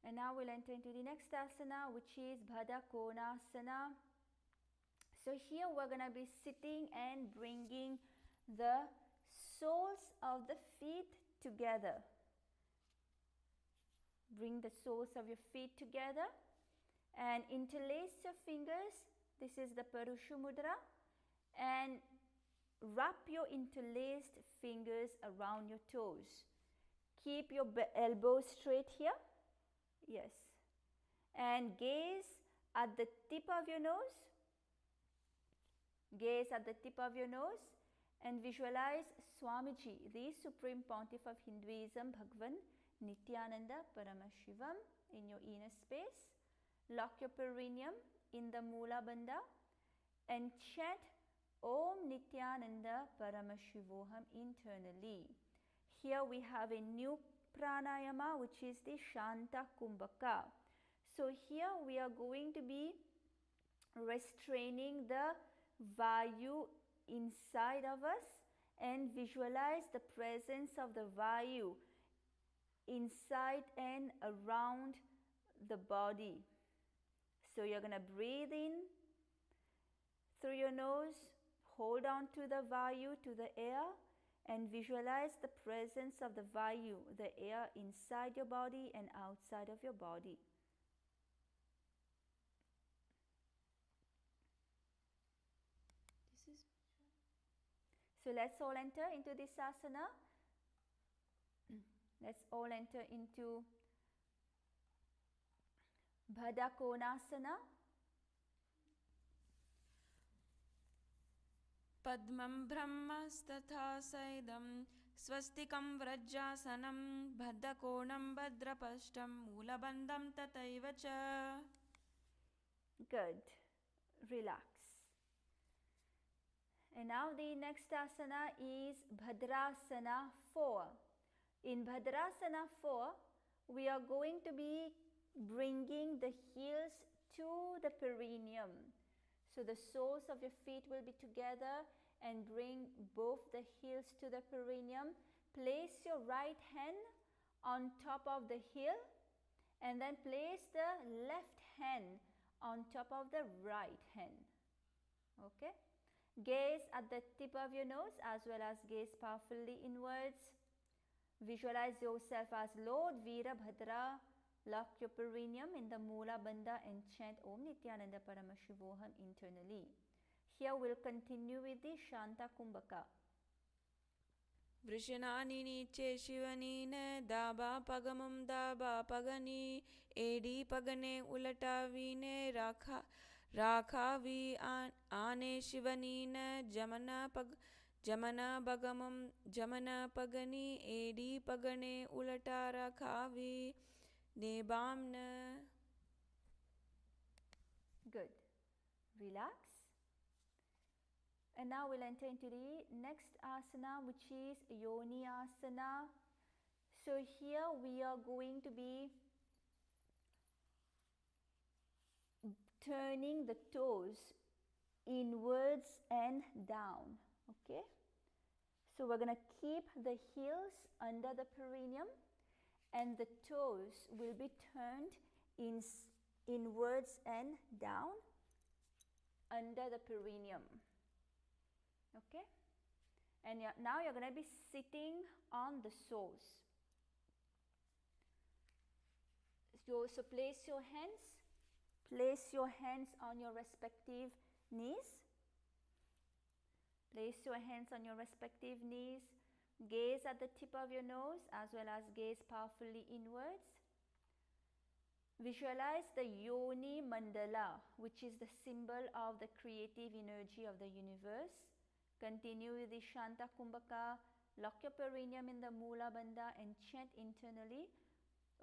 Speaker 1: And now we'll enter into the next asana, which is Bhada Konasana. So here we're going to be sitting and bringing the soles of the feet together. Bring the soles of your feet together and interlace your fingers. This is the Parusha Mudra. And wrap your interlaced fingers around your toes. Keep your elbows straight here. Yes. And gaze at the tip of your nose. Gaze at the tip of your nose and visualize Swamiji, the Supreme Pontiff of Hinduism, Bhagavan Nithyananda Paramashivam, in your inner space. Lock your perineum in the Mula Bandha and chant Om Nithyananda Paramashivoham internally. Here we have a new pranayama, which is the Shanta Kumbhaka. So here we are going to be restraining the Vayu inside of us and visualize the presence of the Vayu inside and around the body. So you're going to breathe in through your nose, hold on to the Vayu, to the air, and visualize the presence of the Vayu, the air inside your body and outside of your body. So let's all enter into this asana. Let's all enter into Bhada Konasana.
Speaker 5: पद्मं ब्रह्मस्तथा सैदं स्वस्तिकं व्रजासनं भद्रकोणं भद्रपष्टं मूलबन्धं तथैव च.
Speaker 1: Good. Relax. And now the next asana is Bhadrasana 4. In Bhadrasana 4, we are going to be bringing the heels to the perineum. So the soles of your feet will be together and bring both the heels to the perineum. Place your right hand on top of the heel and then place the left hand on top of the right hand. Okay? Gaze at the tip of your nose as well as gaze powerfully inwards. Visualize yourself as Lord Veerabhadra. Lock your perineum in the Mula Bandha and chant Om Nithyananda Paramashivoham internally. Here we'll continue with the Shanta Kumbhaka.
Speaker 5: वृषणानि नीचे शिवनी ने दाबा पगमम दाबा पगनी AD पगने उलटावी ने राखा राखावी आने शिवनी ने जमना बगमम जमना पगनी AD पगने उलटा राखावी नेबामन.
Speaker 1: Good. Relax. And now we'll enter into the next asana, which is Yoni Asana. So here we are going to be turning the toes inwards and down. Okay? So we're going to keep the heels under the perineum and the toes will be turned inwards and down under the perineum. Okay? And now you're going to be sitting on the soles. So place your hands on your respective knees. Place your hands on your respective knees. Gaze at the tip of your nose as well as gaze powerfully inwards. Visualize the Yoni Mandala, which is the symbol of the creative energy of the universe. Continue with the Shanta Kumbhaka. Lock your perineum in the Mula Bandha and chant internally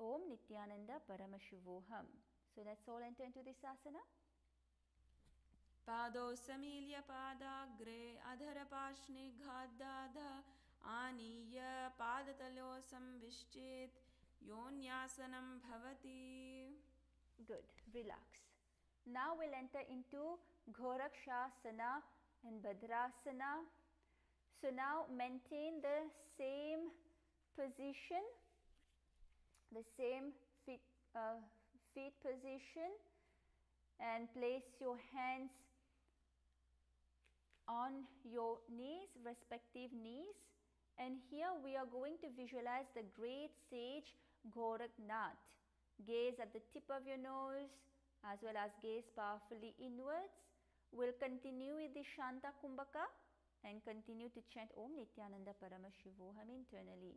Speaker 1: Om Nithyananda Paramashivoham. So let's all enter into this asana.
Speaker 5: पादौ समील्य पादाग्रे अधरपार्ष्णिघादाध आनीय पादतलो संविश्चित योन्यासनं भवति.
Speaker 1: Good. Relax. Now we'll enter into Ghorakshasana and Bhadrasana. So now maintain the same position, the same feet position, and place your hands on your knees, respective knees. And here we are going to visualize the great sage Gorakhnath. Gaze at the tip of your nose as well as gaze powerfully inwards. We'll continue with the Shanta Kumbhaka and continue to chant Om Nithyananda Paramashivoham internally.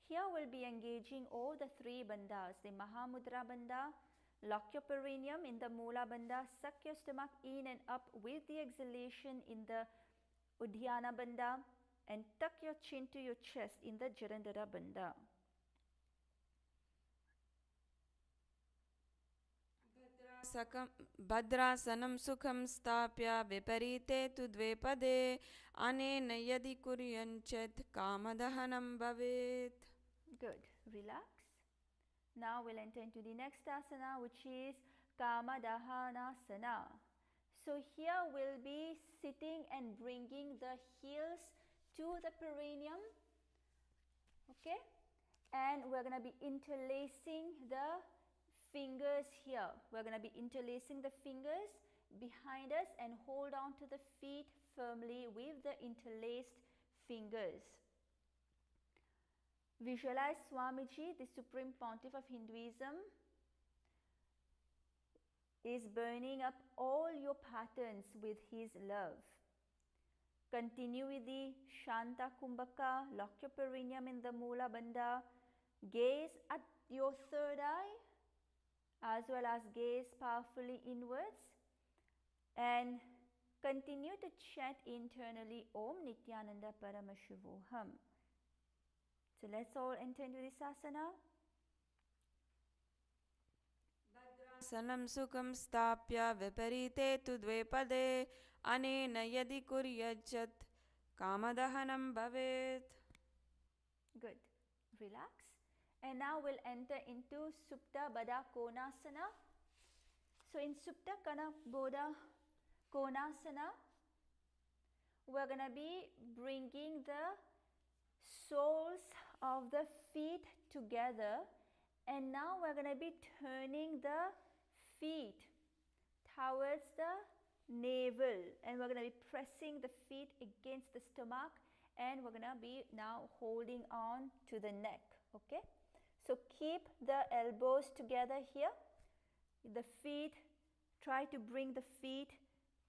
Speaker 1: Here we'll be engaging all the three bandhas, the Mahamudra Bandha. Lock your perineum in the Mula Bandha, suck your stomach in and up with the exhalation in the Udhyana Bandha, and tuck your chin to your chest in the Jarandhara Bandha.
Speaker 5: भद्रासनं सुखं स्थाप्य विपरीते तु द्वे पदे अनेन यदि कुर्यञ्चित् कामदहनं भवेत्.
Speaker 1: Good. Relax. Now we'll enter into the next asana, which is Kamadahanasana. So here we'll be sitting and bringing the heels to the perineum. Okay? And we're going to be interlacing the fingers here. We're going to be interlacing the fingers behind us and hold on to the feet firmly with the interlaced fingers. Visualize Swamiji, the Supreme Pontiff of Hinduism, is burning up all your patterns with his love. Continue with the Shanta Kumbhaka. Lock your perineum in the Mula Bandha. Gaze at your third eye as well as gaze powerfully inwards, and continue to chant internally Om Nithyananda Paramashivoham. So let's all enter into this asana.
Speaker 5: भद्रासनं सुखं स्थाप्य विपरीते तु द्वे पदे अनेन यदि कुर्यञ्चित् कामदहनं भवेत्.
Speaker 1: Good. Relax. And now we'll enter into Supta Baddha Konasana. So in Supta Baddha Konasana, we're going to be bringing the soles of the feet together, and now we're going to be turning the feet towards the navel, and we're going to be pressing the feet against the stomach, and we're going to be now holding on to the neck. Okay? So keep the elbows together here. The feet, try to bring the feet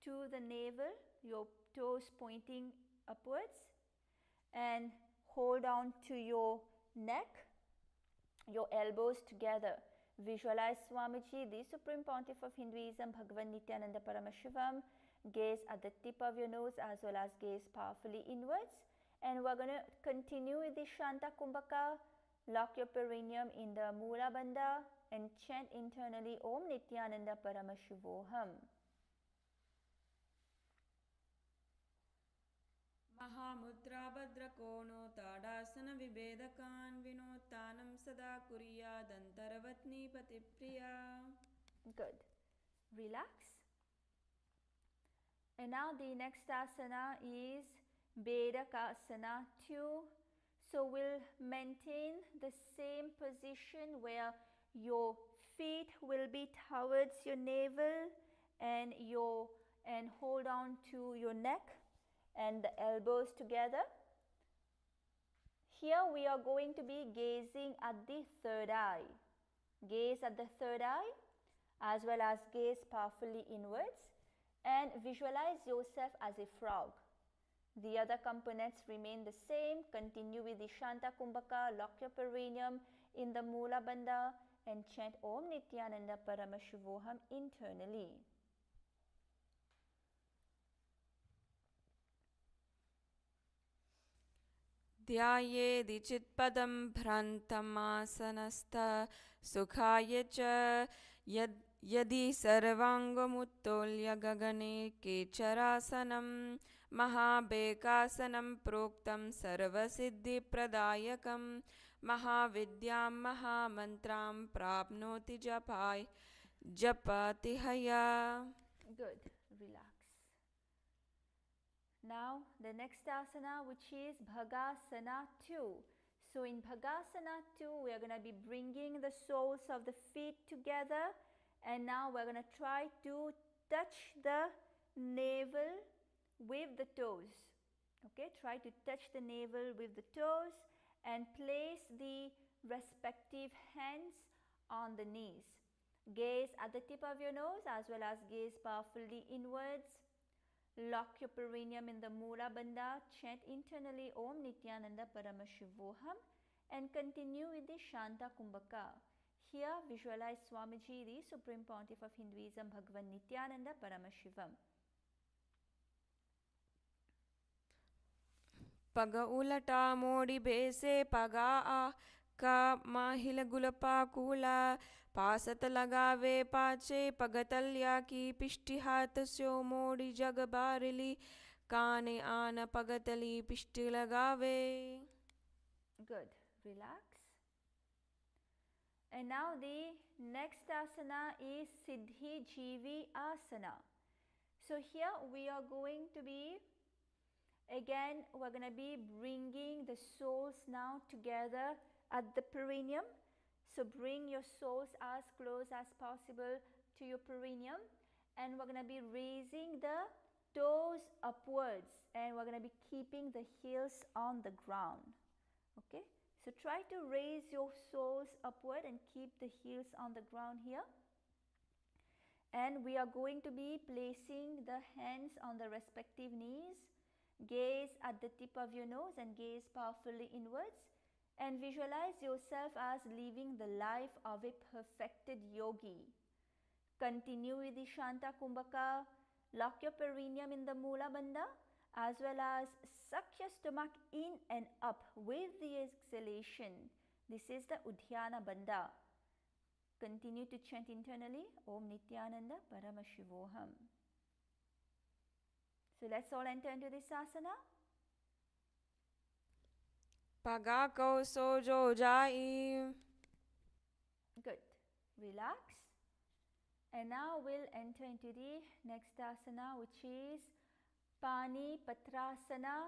Speaker 1: to the navel, your toes pointing upwards, and hold on to your neck, your elbows together. Visualize Swamiji, the Supreme Pontiff of Hinduism, Bhagavan Nithyananda Paramashivam. Gaze at the tip of your nose as well as gaze powerfully inwards. And we're going to continue with the Shanta Kumbhaka. Lock your perineum in the Mula Bandha and chant internally Om Nithyananda Paramashivoham.
Speaker 5: Mahamudra भद्रकोणो tadasana विभेदकान् विनोत्तानं सदा कुर्यादन्तरवत्नी पतिप्रिया.
Speaker 1: Good. Relax. And now the next asana is Bedakasana 2. So we'll maintain the same position where your feet will be towards your navel and hold on to your neck and the elbows together. Here we are going to be gazing at the third eye. Gaze at the third eye as well as gaze powerfully inwards, and visualize yourself as a frog. The other components remain the same. Continue with the Shanta Kumbhaka, lock your perineum in the Mula Bandha and chant Om Nithyananda Paramashivoham internally.
Speaker 5: ध्यायेदि चित्पदं भ्रान्तमासनस्थ सुखाय च यदि सर्वाङ्गमुत्तोल्य गगने केचरासनं महाबेकासनं प्रोक्तं सर्वसिद्धिप्रदायकं महाविद्यां महामन्त्रां प्राप्नोति जपतिहया.
Speaker 1: Good. Relax. Now the next asana, which is Bhagasana 2. So in Bhagasana 2, we are going to be bringing the soles of the feet together, and now we're going to try to touch the navel with the toes. Okay, try to touch the navel with the toes and place the respective hands on the knees. Gaze at the tip of your nose as well as gaze powerfully inwards. Lock your perineum in the Mula Bandha, chant internally Om Nithyananda Paramashivoham and continue with the Shanta Kumbhaka. Here visualize Swamiji, the Supreme Pontiff of Hinduism, Bhagavan Nithyananda Paramashivam.
Speaker 5: Paga ulata modi bese paga ka mahila gulapa kula पासत लगावे पाचे पगतल्या की पिष्टि हाथ स्यो मोड़ी जग बारली काने आन पगतली पिष्टि लगावे.
Speaker 1: Good. Relax. And now the next asana is Siddhi Jivi Asana. So here we are going to be, again we're going to be bringing the soles now together at the perineum. So bring your soles as close as possible to your perineum, and we're going to be raising the toes upwards, and we're going to be keeping the heels on the ground. Okay, so try to raise your soles upward and keep the heels on the ground here. And we are going to be placing the hands on the respective knees. Gaze at the tip of your nose and gaze powerfully inwards. And visualize yourself as living the life of a perfected yogi. Continue with the Shanta Kumbhaka. Lock your perineum in the Mula Bandha as well as suck your stomach in and up with the exhalation. This is the Udhyana Bandha. Continue to chant internally Om Nithyananda Paramashivoham. So let's all enter into this asana.
Speaker 5: Paga ko sojo jai.
Speaker 1: Good. Relax. And now we'll enter into the next asana, which is Pani Patrasana.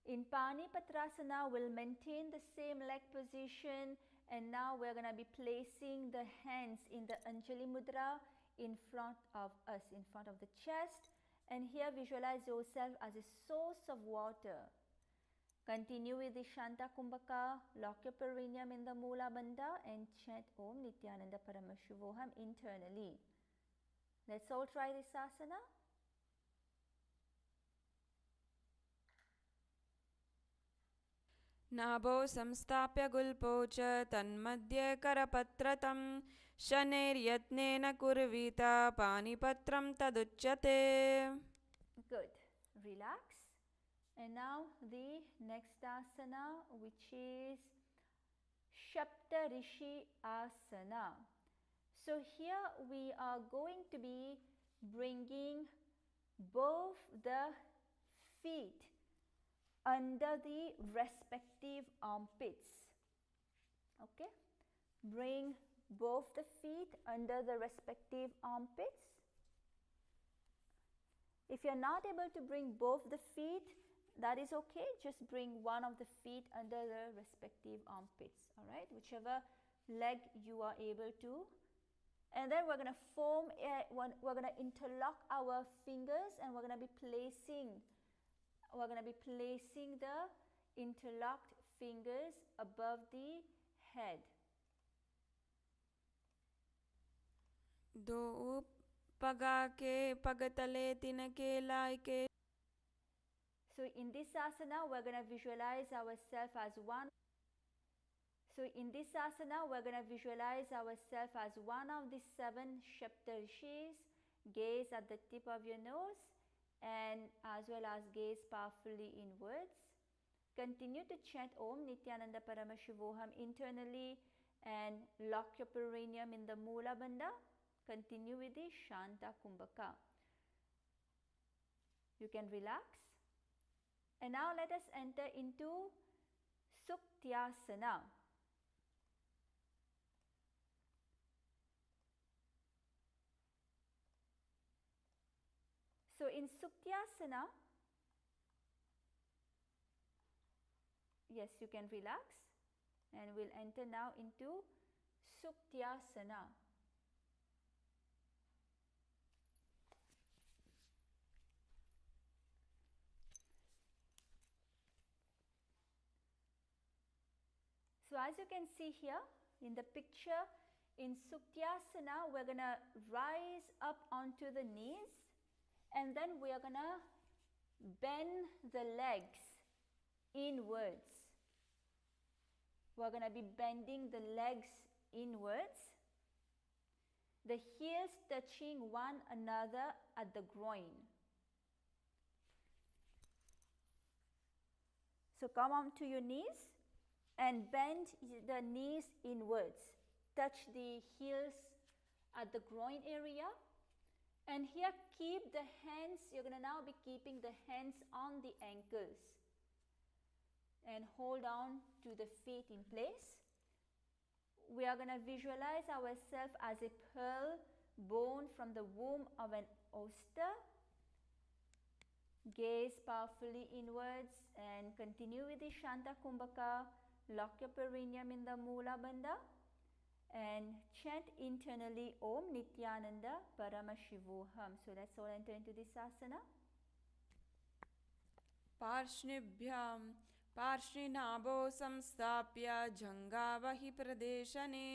Speaker 1: In Pani Patrasana, we'll maintain the same leg position, and now we're going to be placing the hands in the Anjali Mudra in front of us, in front of the chest. And here visualize yourself as a source of water. Continue with the Shanta Kumbhaka, lock your perineum in the Mula Bandha and chant Om Nithyananda Paramashivoham internally. Let's all try this asana.
Speaker 5: नाभो संस्थाप्य गुल्पो च तन्मध्ये करपत्रतं शनैर्यत्नेन कुर्वीता पानिपत्रं तदुच्यते.
Speaker 1: Good. Relax. And now the next asana, which is Shapta Rishi Asana. So here we are going to be bringing both the feet under the respective armpits. Okay, bring both the feet under the respective armpits. If you are not able to bring both the feet, that is okay, just bring one of the feet under the respective armpits, all right, whichever leg you are able to. And then we're going to we're going to interlock our fingers, and we're going to be placing the interlocked fingers above the head.
Speaker 5: दो पगा के पगतले तिनके लायके.
Speaker 1: So in this asana, we're going to visualize ourselves as one. So in this asana, we're going to visualize ourselves as one of the 7 Shaptarshis. Gaze at the tip of your nose and as well as gaze powerfully inwards. Continue to chant Om Nithyananda Paramashivoham internally and lock your perineum in the Mula Bandha. Continue with the Shanta Kumbhaka. You can relax. And now let us enter into Suktyasana. So in Suktyasana, yes, you can relax, and we'll enter now into Suktyasana. So as you can see here in the picture, in Suktyasana, we're going to rise up onto the knees, and then we are going to bend the legs inwards. We're going to be bending the legs inwards, the heels touching one another at the groin. So come onto your knees and bend the knees inwards. Touch the heels at the groin area. And here keep the hands, you're going to now be keeping the hands on the ankles. And hold on to the feet in place. We are going to visualize ourselves as a pearl born from the womb of an oyster. Gaze powerfully inwards and continue with the Shanta Kumbhaka. Lock your perineum in the Mula Bandha and chant internally Om Nithyananda Paramashivoham. So let's all enter into this asana.
Speaker 5: पार्ष्णिभ्यां पार्ष्णिनाभो संस्थाप्य जङ्घावहि प्रदेशने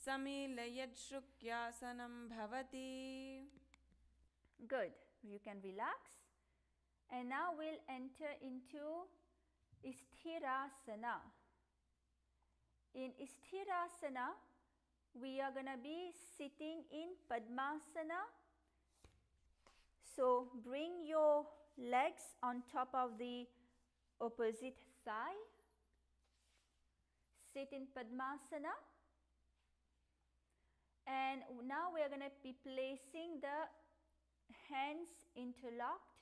Speaker 5: समीलयच्छृक्यासनं भवति.
Speaker 1: Good. You can relax. And now we'll enter into Isthirasana. In Isthirasana, we are going to be sitting in Padmasana. So bring your legs on top of the opposite thigh. Sit in Padmasana. And now we are going to be placing the hands interlocked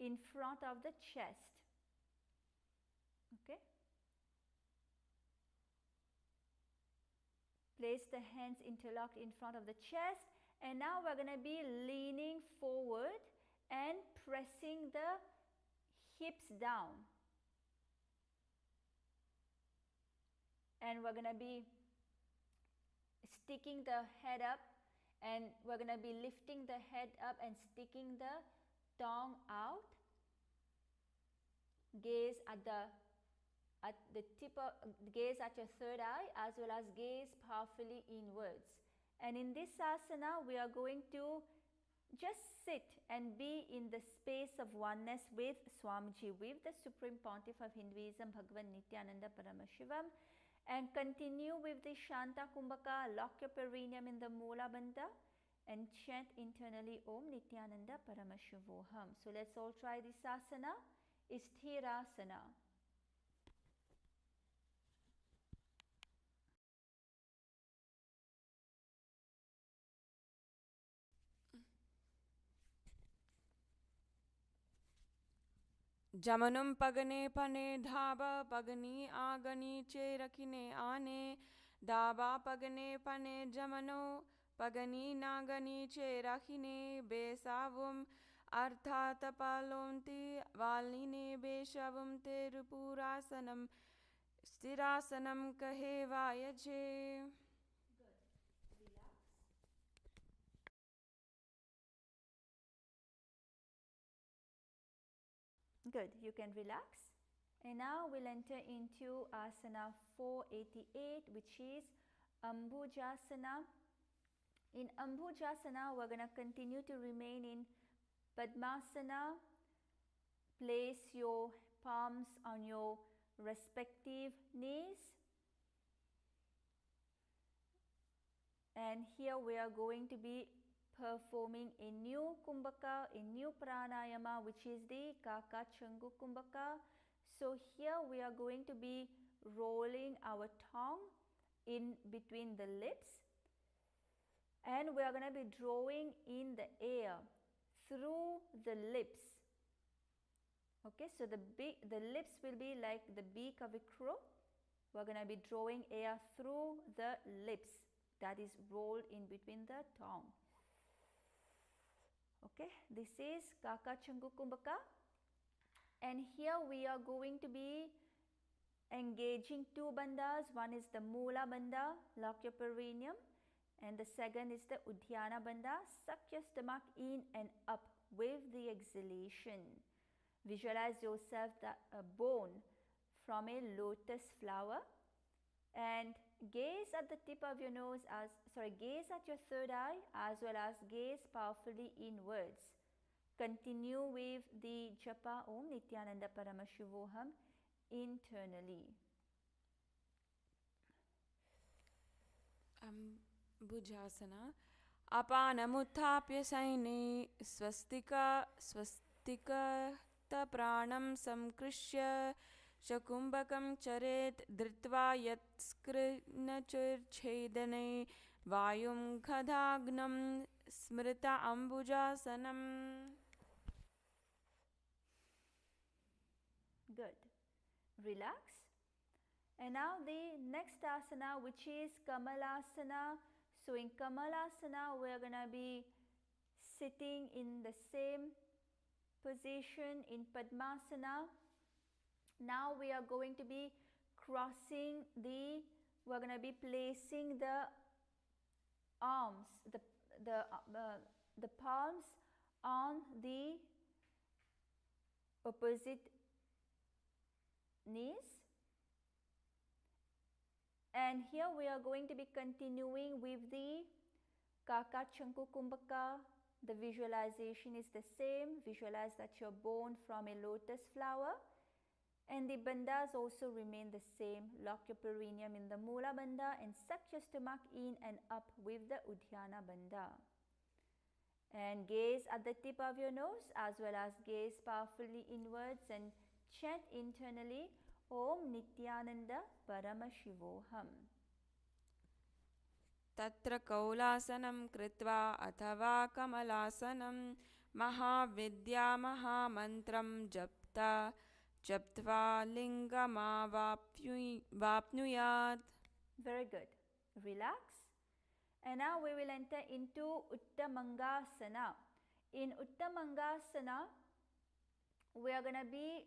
Speaker 1: in front of the chest. Okay? Place the hands interlocked in front of the chest, and now we're going to be leaning forward and pressing the hips down. And we're going to be sticking the head up, and we're going to be lifting the head up and sticking the tongue out. Gaze at the gaze at your third eye, as well as gaze powerfully inwards. And in this asana, we are going to just sit and be in the space of oneness with Swamiji, with the Supreme Pontiff of Hinduism, Bhagavan Nithyananda Paramashivam, and continue with the Shanta Kumbhaka. Lock your perineum in the Mula Bandha and chant internally Om Nithyananda Paramashivoham. So let's all try this asana, Isthirasana.
Speaker 5: जमनुं पगने पने धाबा पगनी आगनी चेरकिने आने दाबा पगने पने जमनो पगनी नागनी चेरकिने बेसावुम अर्थात पालोन्ति वालिने बेशवुम तेरुपुरासनम स्थिरासनम कहे वायजे.
Speaker 1: Good, you can relax. And now we'll enter into asana 488, which is Ambujasana. In Ambujasana, we're going to continue to remain in Padmasana. place your palms on your respective knees. And here we are going to be performing a new kumbhaka, a new pranayama, which is the Kaka Changu Kumbhaka. So here we are going to be rolling our tongue in between the lips, and we are going to be drawing in the air through the lips. Okay, so the lips will be like the beak of a crow. We are going to be drawing air through the lips, that is rolled in between the tongue. Okay, this is Kaka Changu Kumbhaka, and here we are going to be engaging two bandhas. One is the Mula Bandha, lock your perineum, and the second is the Udhyana Bandha, suck your stomach in and up with the exhalation. Visualize yourself a bone from a lotus flower, and gaze at the tip of your nose gaze at your third eye as well as gaze powerfully inwards. Continue with the japa Om Nithyananda Paramashivoham internally.
Speaker 5: Bhujasana. Apanamutthapya saine swastika ta pranam samkrishya shakumbakam charet dhritva yat skrinachirchedane vayum khadagnam smrita ambujasanam.
Speaker 1: Good. Relax. And now the next asana, which is Kamalasana. So in Kamalasana, we are going to be sitting in the same position in Padmasana. Now we are going to be crossing we are going to be placing the arms, the palms on the opposite knees. And here we are going to be continuing with the Kaka Changu Kumbhaka. The visualization is the same. Visualize that you're born from a lotus flower. And the bandhas also remain the same. Lock your perineum in the Mula Bandha and suck your stomach in and up with the Udhyana Bandha. And gaze at the tip of your nose as well as gaze powerfully inwards and chant internally Om Nithyananda Paramashivoham.
Speaker 5: Tatra kaulasanam kritva athava kamalasanam mahavidya mahamantram japtva lingamavapnuyat.
Speaker 1: Very good. Relax. And now we will enter into Uttamangasana. In Uttamangasana, we are going to be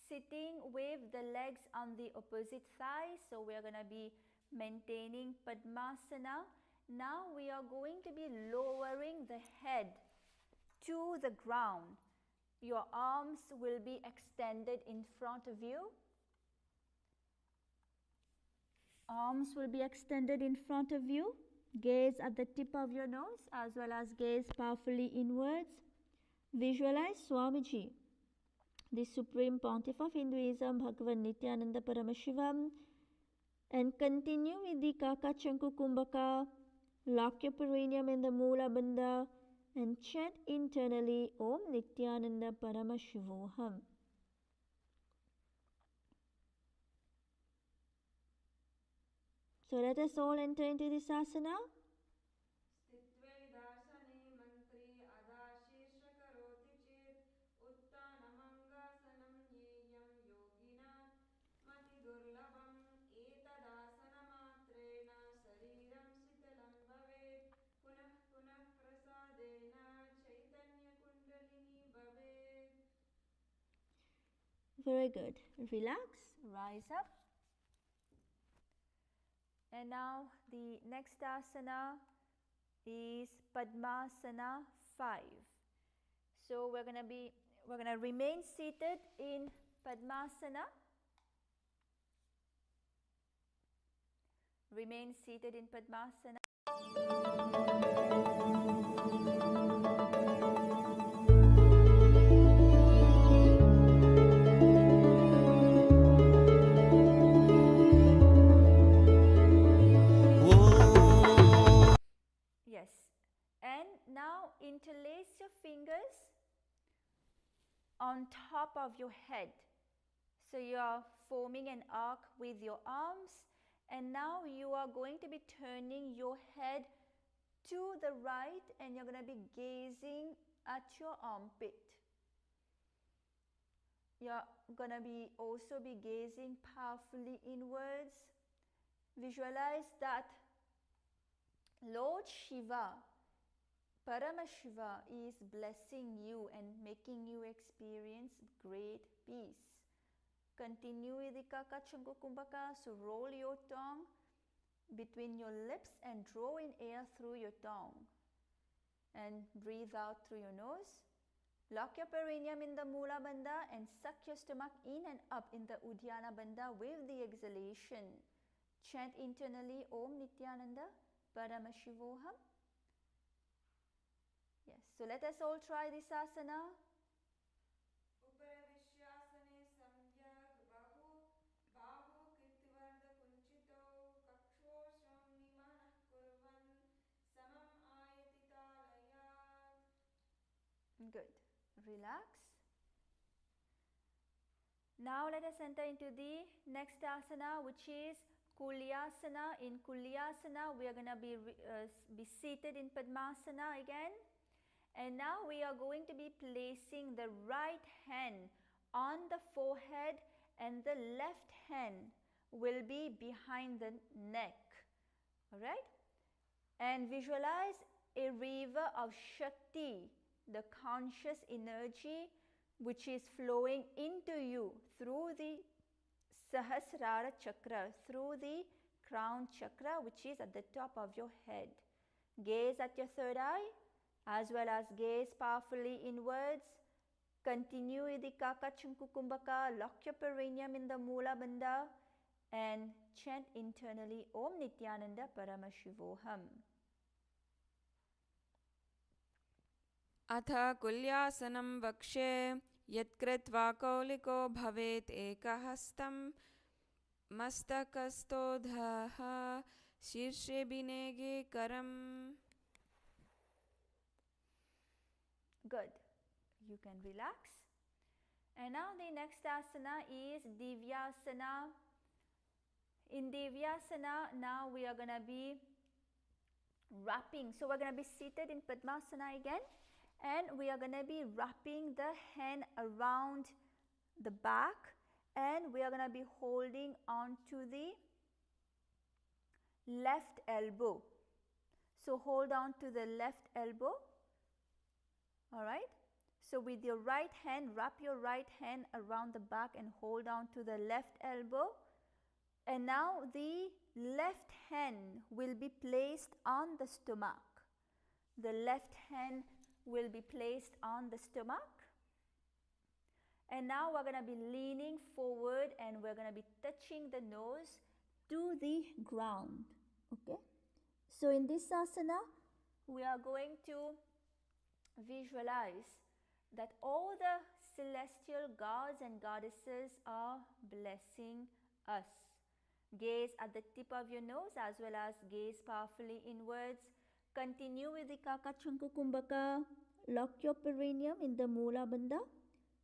Speaker 1: sitting with the legs on the opposite thigh. So we are going to be maintaining Padmasana. Now we are going to be lowering the head to the ground. Your arms will be extended in front of you. Arms will be extended in front of you. Gaze at the tip of your nose as well as gaze powerfully inwards. Visualize Swamiji, the Supreme Pontiff of Hinduism, Bhagavan Nithyananda Paramashivam, and continue with the Kaka Changu Kumbhaka. Lock your perineum in the Mula Bandha and chant internally Om Nithyananda Paramashivoham. So let us all enter into this asana. Very good. Relax, rise up. And now the next asana is Padmasana 5. So we're going to remain seated in Padmasana. Remain seated in Padmasana. fingers on top of your head. So you are forming an arc with your arms, and now you are going to be turning your head to the right, and you're going to be gazing at your armpit. You're going to be also be gazing powerfully inwards. Visualize that Lord Shiva, Paramashiva, is blessing you and making you experience great peace. Continue Idikaka Chankukumbhaka. So roll your tongue between your lips and draw in air through your tongue. And breathe out through your nose. Lock your perineum in the Mula Bandha and suck your stomach in and up in the Uddiyana Bandha with the exhalation. Chant internally Om Nithyananda Paramashivoham. Yes, so let us all try this asana.
Speaker 5: Uparavishyasane samyak bahu bahu kirtivarda kunchito kakshosam nimanah kurvan samam ayati talayat.
Speaker 1: Good. Relax. Now let us enter into the next asana, which is Kulyasana. In Kulyasana, we are going to be seated in Padmasana again. And now we are going to be placing the right hand on the forehead, and the left hand will be behind the neck. Alright? And visualize a river of Shakti, the conscious energy which is flowing into you through the Sahasrara chakra, through the crown chakra, which is at the top of your head. Gaze at your third eye, as well as gaze powerfully inwards. Continue Idikaka Chankukumbhaka. Lock your perineum in the Mula Bandha and chant internally Om Nithyananda Paramashivoham.
Speaker 5: अथ कुल्यासनं वक्षे यत्कृत्वा कौलिको भवेत् एकहस्तं मस्तकस्थोऽधः शीर्षे बिनेगे करम्.
Speaker 1: Good. You can relax. And now the next asana is Divyasana. In Divyasana, now we are going to be wrapping. So we're going to be seated in Padmasana again. And we are going to be wrapping the hand around the back, and we are going to be holding on to the left elbow. So hold on to the left elbow. Alright. So with your right hand, wrap your right hand around the back and hold on to the left elbow. And now the left hand will be placed on the stomach. The left hand will be placed on the stomach. And now we're going to be leaning forward and we're going to be touching the nose to the ground. Okay. So in this asana, we are going to visualize that all the celestial gods and goddesses are blessing us. Gaze at the tip of your nose as well as gaze powerfully inwards. Continue with the Kaka Chankukumbhaka. Lock your perineum in the Mula Bandha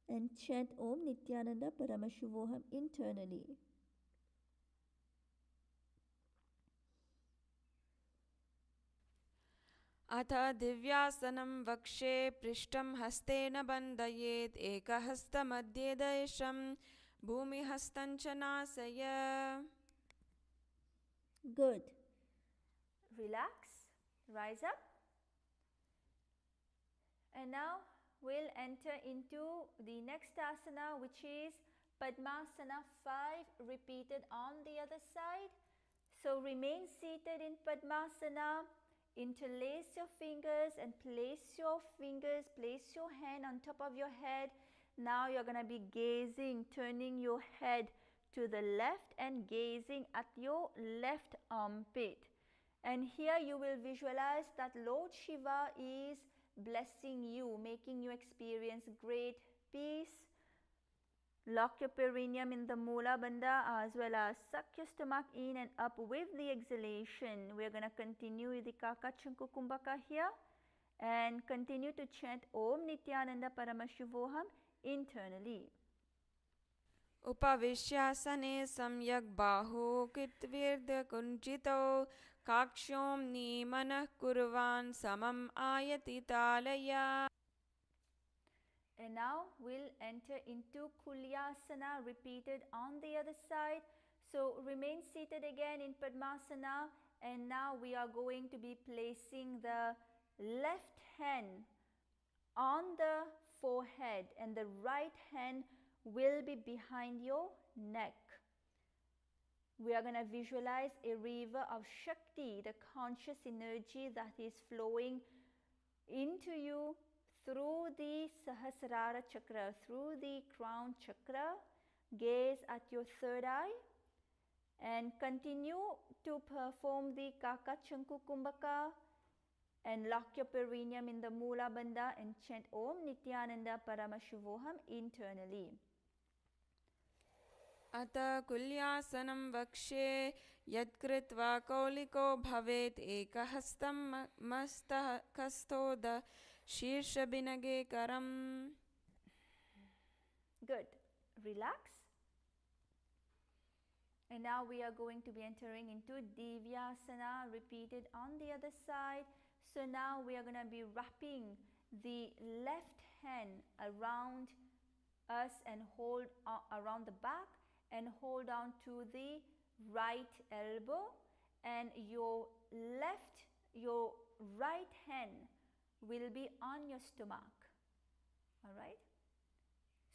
Speaker 1: and chant Om Nithyananda Paramashivoham internally.
Speaker 5: अथ दिव्यासनं वक्षे पृष्ठं हस्तेन बन्धयेत् एकहस्तमध्ये देशं भूमिहस्तं च नासय.
Speaker 1: Good. Relax. Rise up. And now we'll enter into the next asana, which is Padmasana 5, repeated on the other side. So remain seated in Padmasana. Interlace your fingers and place your hand on top of your head. Now you're going to be gazing, turning your head to the left and gazing at your left armpit. And here you will visualize that Lord Shiva is blessing you, making you experience great peace. Lock your perineum in the Mula Bandha as well as suck your stomach in and up with the exhalation. We're going to continue with the Kaka Chankukumbhaka here. and continue to chant Om Nithyananda Paramashivoham internally.
Speaker 5: उपविश्यासने सम्यक् बाहु कृत्विर्दकुञ्चितो काक्ष्योम्नि मनः कुर्वान् समम् Ayati तालया.
Speaker 1: And now we'll enter into Kulyasana, repeated on the other side. So remain seated again in Padmasana, and now we are going to be placing the left hand on the forehead and the right hand will be behind your neck. We are going to visualize a river of Shakti, the conscious energy that is flowing into you through the Sahasrara chakra, through the crown chakra. Gaze at your third eye and continue to perform the Kaka Chanku Kumbhaka and lock your perineum in the Mula Bandha and chant Om Nithyananda Paramashivoham internally.
Speaker 5: अतः कुल्यासनं वक्ष्ये यत्कृत्वा कौलिको भवेत् एकहस्तं मस्तकस्थोद शीर्षबिनगे करम्.
Speaker 1: Good. Relax. And now we are going to be entering into Divyasana, repeated on the other side. So now we are going to be wrapping the left hand around us and hold around the back and hold on to the right elbow, and your right hand will be on your stomach. All right.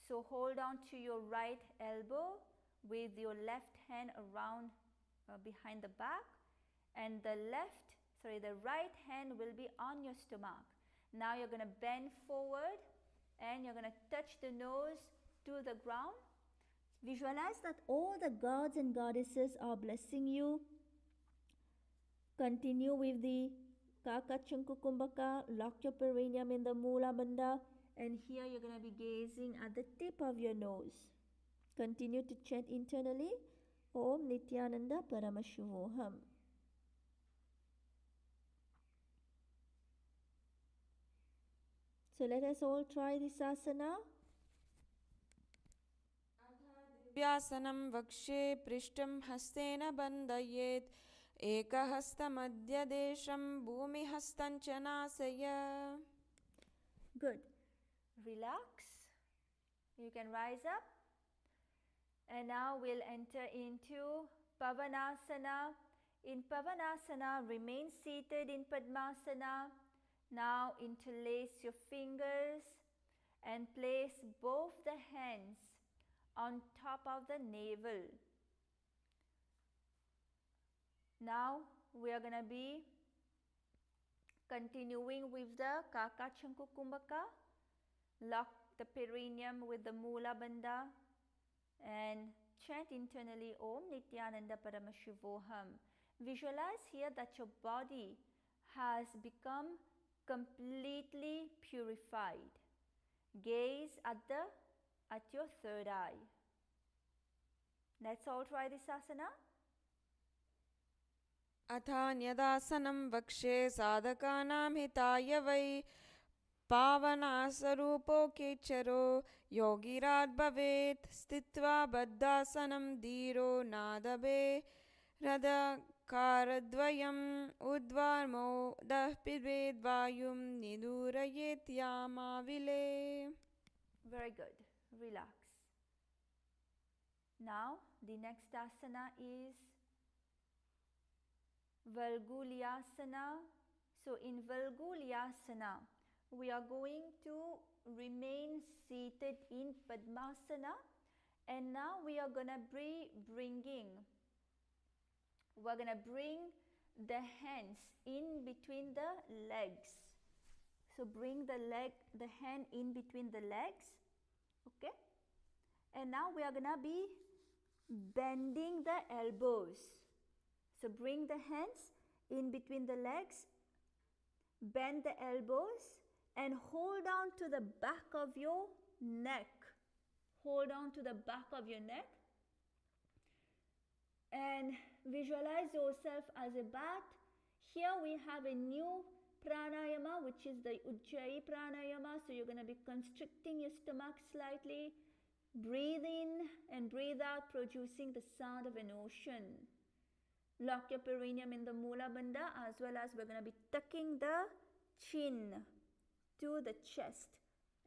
Speaker 1: So hold on to your right elbow with your left hand around behind the back, and the right hand will be on your stomach. Now you're going to bend forward and you're going to touch the nose to the ground. Visualize that all the gods and goddesses are blessing you. Continue with the Kaka Chanku Kumbhaka, lock your perineum in the Mula Bandha, and here you're going to be gazing at the tip of your nose. Continue to chant internally Om Nithyananda Paramashivoham. So let us all try this asana.
Speaker 5: व्यासनं वक्ष्ये पृष्ठं हस्तेन बन्धयेत् एकहस्तमध्यदेशं भूमिहस्तं च नासय.
Speaker 1: Good. Relax. You can rise up. And now we'll enter into Pavanasana. In Pavanasana, remain seated in Padmasana. Now interlace your fingers and place both the hands on top of the navel. Now we are going to be continuing with the Kaka Chanku Kumbhaka. Lock the perineum with the Mula Bandha and chant internally Om Nithyananda Paramashivoham. Visualize here that your body has become completely purified. Gaze at your third eye. Let's all try this asana.
Speaker 5: अथान्यदासनं वक्ष्ये साधकानां हिताय वै पावनासरूपो केचरो योगिरात् भवेत् स्थित्वा बद्धासनं धीरो नादभे हृदकारद्वयम् उद्वार्मोदः पिबेद् वायुं निदूरयेत् यामाविले.
Speaker 1: Very good. Relax. Now the next asana is Valgulyasana. So in Valgulyasana, we are going to remain seated in Padmasana, and now we are going to bring the hands in between the legs. So bring the hand in between the legs, okay? And now we are going to be bending the elbows. So bring the hands in between the legs, bend the elbows, and hold on to the back of your neck. Hold on to the back of your neck. And visualize yourself as a bat. Here we have a new pranayama, which is the Ujjayi pranayama. So you're going to be constricting your stomach slightly. Breathe in and breathe out, producing the sound of an ocean. Lock your perineum in the Mula Bandha, as well as we're going to be tucking the chin to the chest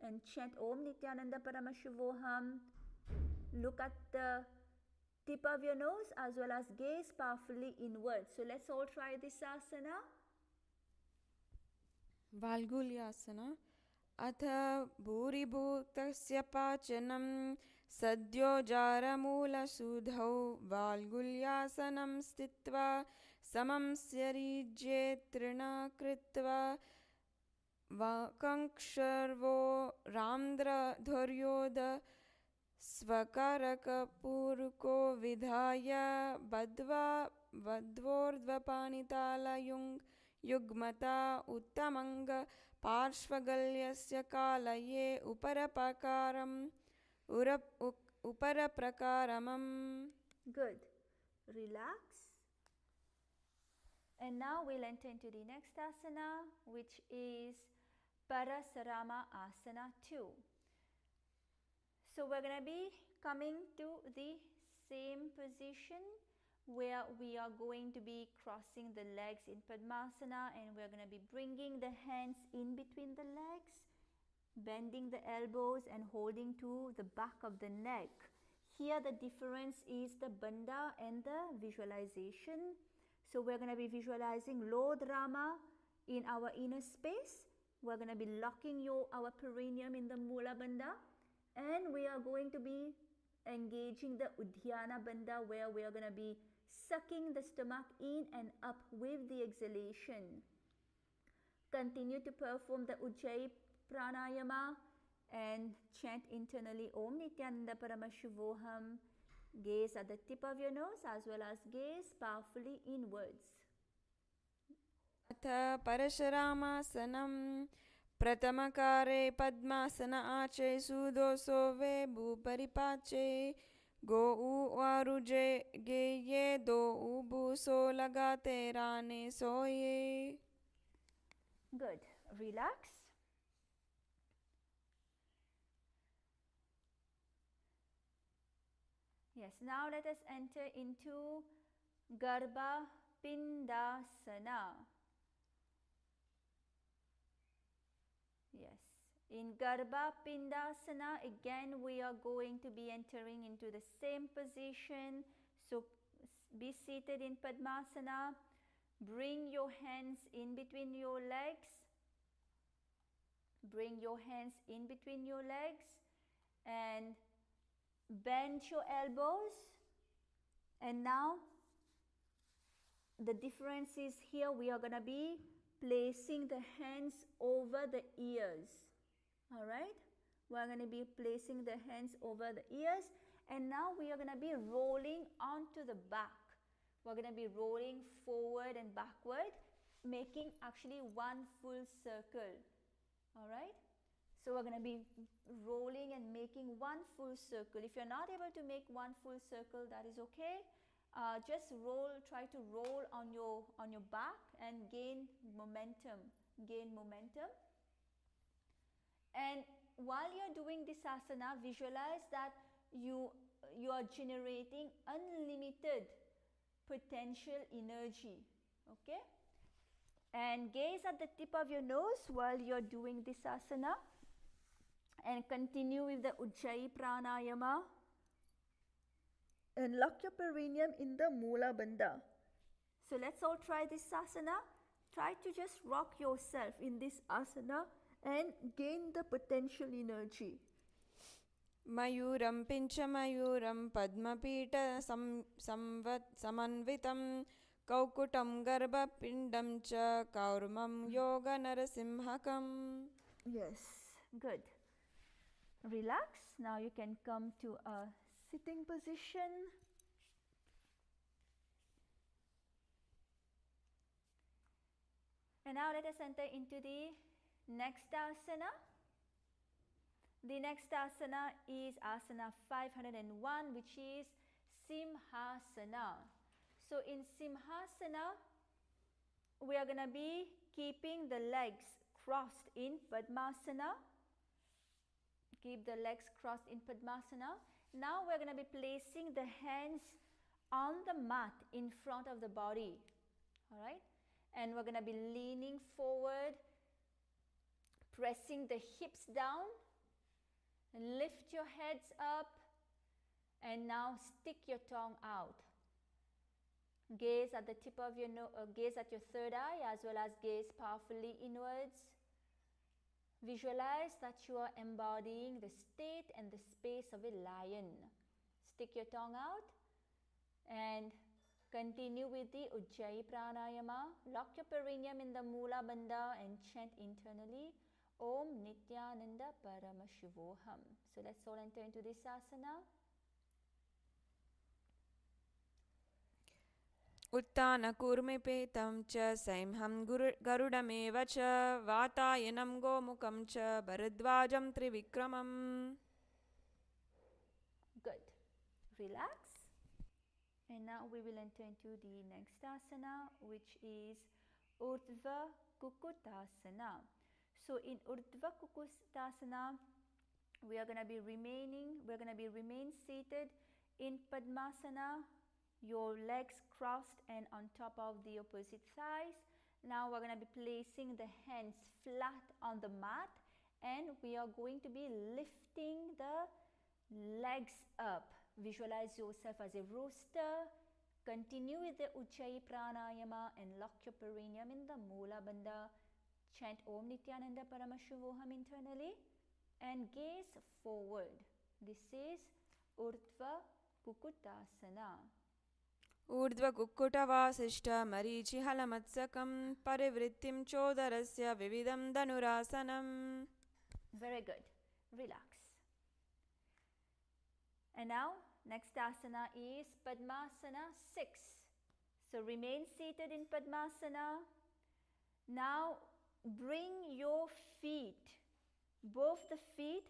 Speaker 1: and chant Om Nithyananda Paramashivoham. Look at the tip of your nose as well as gaze powerfully inwards. So let's all try this asana.
Speaker 5: Valgulyasana. अथ भूरिभूतस्य पाचनं सद्योजारमूलसूधौ वाल्गुल्यासनं स्थित्वा समं शरीर्ये तृणा कृत्वा वाकङ्क्षर्वो राम्ध्रध्वर्योद स्वकारकपूर्को विधाय बद्ध्वा बद्ध्वोर्ध्वपाणितालयुङ् युग्मता उत्तमङ्ग पार्श्वगल्यस्य कालये उपरप्रकारमम्.
Speaker 1: Good. Relax. And now we'll enter into the next asana, which is Parasarama Asana 2. So we're going to be coming to the same position where we are going to be crossing the legs in Padmasana, and we're going to be bringing the hands in between the legs, bending the elbows and holding to the back of the neck. Here the difference is the bandha and the visualization. So we're going to be visualizing Lord Rama in our inner space. We're going to be locking our perineum in the Mula Bandha, and we are going to be engaging the Udhyana Bandha, where we are going to be sucking the stomach in and up with the exhalation. Continue to perform the Ujjayi pranayama and chant internally Om Nithyananda Paramashivoham. Gaze at the tip of your nose as well as gaze powerfully inwards.
Speaker 5: अथ परशुरामासनं प्रथमकारे पद्मासन आचे सुदोषो वे भूपरिपाचे गो उवारुजे गेये दो उबूसो लगाते राने सोये.
Speaker 1: Good. Relax. Yes, now let us enter into Garbha Pindasana. Yes, in Garbha Pindasana, again we are going to be entering into the same position. So be seated in Padmasana. Bring your hands in between your legs. Bring your hands in between your legs and bend your elbows. And now the difference is here we are going to be placing the hands over the ears. All right, we're going to be placing the hands over the ears, and now we are going to be rolling onto the back. We're going to be rolling forward and backward, making actually one full circle. All right, so we're going to be rolling and making one full circle. If you're not able to make one full circle, that is okay. Just roll, try to roll on your back and gain momentum. And while you're doing this asana, visualize that you are generating unlimited potential energy. Okay, and gaze at the tip of your nose while you're doing this asana, and continue with the Ujjayi pranayama. And lock your perineum in the Mula Bandha. So let's all try this asana. Try to just rock yourself in this asana and gain the potential energy.
Speaker 5: मयूरं पिञ्चमयूरं पद्मपीठ समन्वितं कौकुटं गर्भपिण्डं च कौर्मं योगनरसिंहकम्.
Speaker 1: Yes, good. Relax. Now you can come to a sitting position. And now let us enter into the next asana. The next asana is asana 501, which is Simhasana. So in Simhasana, we are going to be keeping the legs crossed in Padmasana. Keep the legs crossed in Padmasana. Now we're going to be placing the hands on the mat in front of the body. Alright? And we're going to be leaning forward, pressing the hips down. Lift your heads up. And now stick your tongue out. Gaze at the tip of your gaze at your third eye, as well as gaze powerfully inwards. Visualize that you are embodying the state and the space of a lion. Stick your tongue out and continue with the Ujjayi Pranayama. Lock your perineum in the Mula Bandha and chant internally, Om Nithyananda Paramashivoham. So let's all enter into this asana.
Speaker 5: उत्तानकूर्मिपेतं च सैंहं गरुडमेव च वातायनं गोमुखं च भरद्वाजं त्रिविक्रमम्.
Speaker 1: Good. Relax. And now we will enter into the next asana, which is Urdhva Kukutasana. So in Urdhva Kukutasana, we're going to be remain seated in Padmasana, your legs crossed and on top of the opposite thighs. Now we're going to be placing the hands flat on the mat, and we are going to be lifting the legs up. Visualize yourself as a rooster. Continue with the Ujjayi Pranayama and lock your perineum in the Mula Bandha. Chant Om Nithyananda Paramashivoham internally and gaze forward. This is Urdhva Kukutasana.
Speaker 5: ऊर्ध्वकुक्कुटवासिष्ठ मरीचिहलमत्सकं परिवृत्तिं चोदरस्य विविधं धनुरासनम्.
Speaker 1: Very good. Relax. And now, next asana is Padmasana 6. So remain seated in Padmasana. Now bring your feet, both the feet,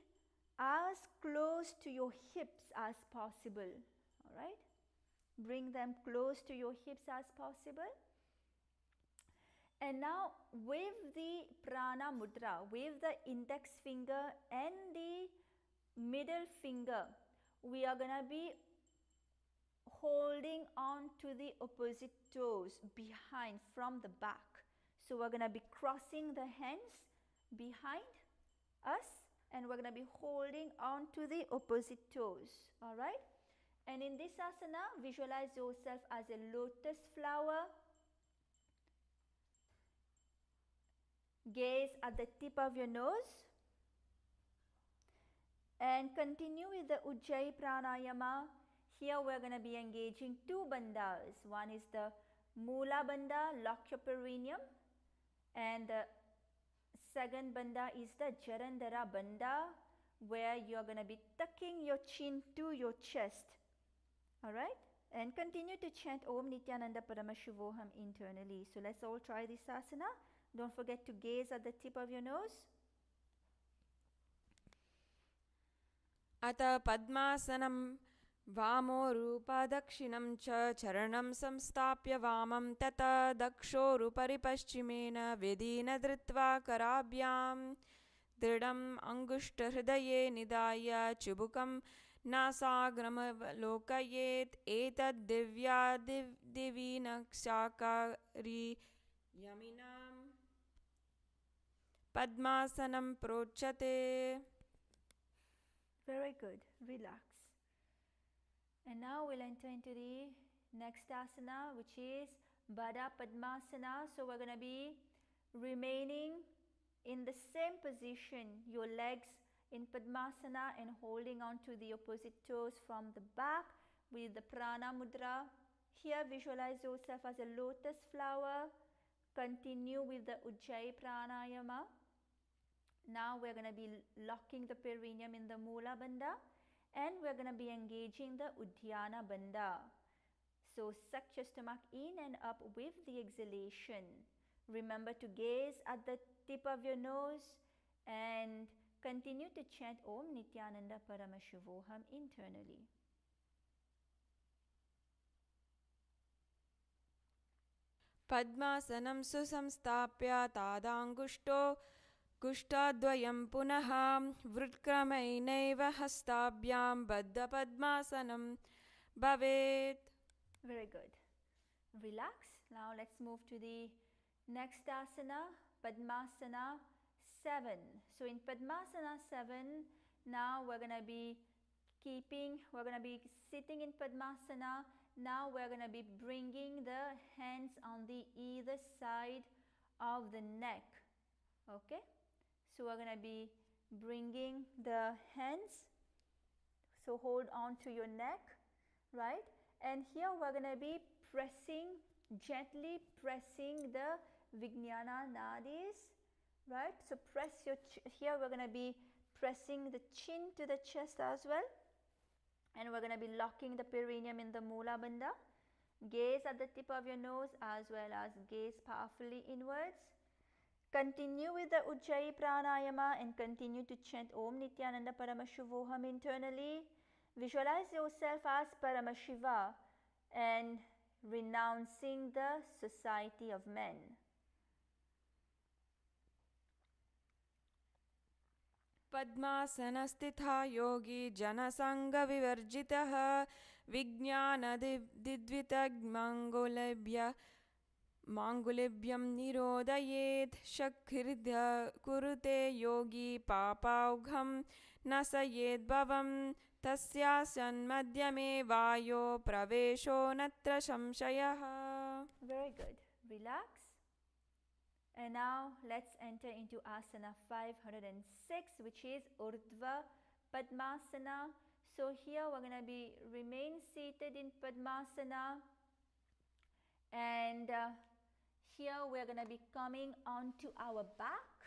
Speaker 1: as close to your hips as possible. Alright? Bring them close to your hips as possible. And now with the Prana Mudra, with the index finger and the middle finger, we are going to be holding on to the opposite toes behind from the back. So we're going to be crossing the hands behind us and we're going to be holding on to the opposite toes. Alright? And in this asana, visualize yourself as a lotus flower. Gaze at the tip of your nose. And continue with the Ujjayi Pranayama. Here we're going to be engaging two bandhas. One is the Mula Bandha, lock your perineum. And the second bandha is the Jarandhara Bandha, where you're going to be tucking your chin to your chest. Alright? And continue to chant Om Nithyananda Paramashivoham internally. So let's all try this asana. Don't forget to gaze at the tip of your nose.
Speaker 5: अत पद्मासनं वामोरूपदक्षिणं च चरणं संस्थाप्य वामं ततः दक्षोरुपरि पश्चिमेन व्यदीन धृत्वा कराभ्यां दृढम् अंगुष्ठहृदये निधाय चुबुकं नासाग्रमवलोकयेत् एतद् Divya नक्षाकारी यमिनां पद्मासनं प्रोच्यते.
Speaker 1: Very good. Relax. And now we'll enter into the next asana, which is Baddha Padmasana. So we're going to be remaining in the same position, your legs in Padmasana and holding on to the opposite toes from the back with the Prana Mudra. Here visualize yourself as a lotus flower. Continue with the Ujjayi Pranayama. Now we're going to be locking the perineum in the Mula Bandha and we're going to be engaging the Uddiyana Bandha. So suck your stomach in and up with the exhalation. Remember to gaze at the tip of your nose and continue to chant Om Nithyananda Paramashivoham internally.
Speaker 5: पद्मासनं सुसंस्थाप्य तादाङ्गुष्ठो कुष्ठाद्वयं पुनः वृत्क्रमेणैव हस्ताभ्यां बद्धपद्मासनं भवेत्.
Speaker 1: Very good. Relax. Now let's move to the next asana, Padmasana 7. So in Padmasana 7, now we're going to be sitting in Padmasana. Now we're going to be bringing the hands on the either side of the neck. Okay? So we're going to be bringing the hands. So hold on to your neck, right? And here we're going to be gently pressing the Vijnana nadis, right? So press here we're going to be pressing the chin to the chest as well. And we're going to be locking the perineum in the Mula Bandha. Gaze at the tip of your nose as well as gaze powerfully inwards. Continue with the Ujjayi Pranayama and continue to chant Om Nithyananda Paramashivoham internally. Visualize yourself as Paramashiva and renouncing the society of men.
Speaker 5: पद्मासनस्थिता योगी जनसङ्गविवर्जितः विज्ञानदिद्वितमाङ्गुल्यभ्यं निरोधयेत् शक्तिर्द्य कुरुते योगी पापौघं नशयेद्भवं तस्यासन्मध्यमे वायो प्रवेशो नत्र संशयः.
Speaker 1: Very good. Relax. And now let's enter into asana 506, which is Urdhva Padmasana. So here we're going to be remain seated in Padmasana, and here we're going to be coming onto our back.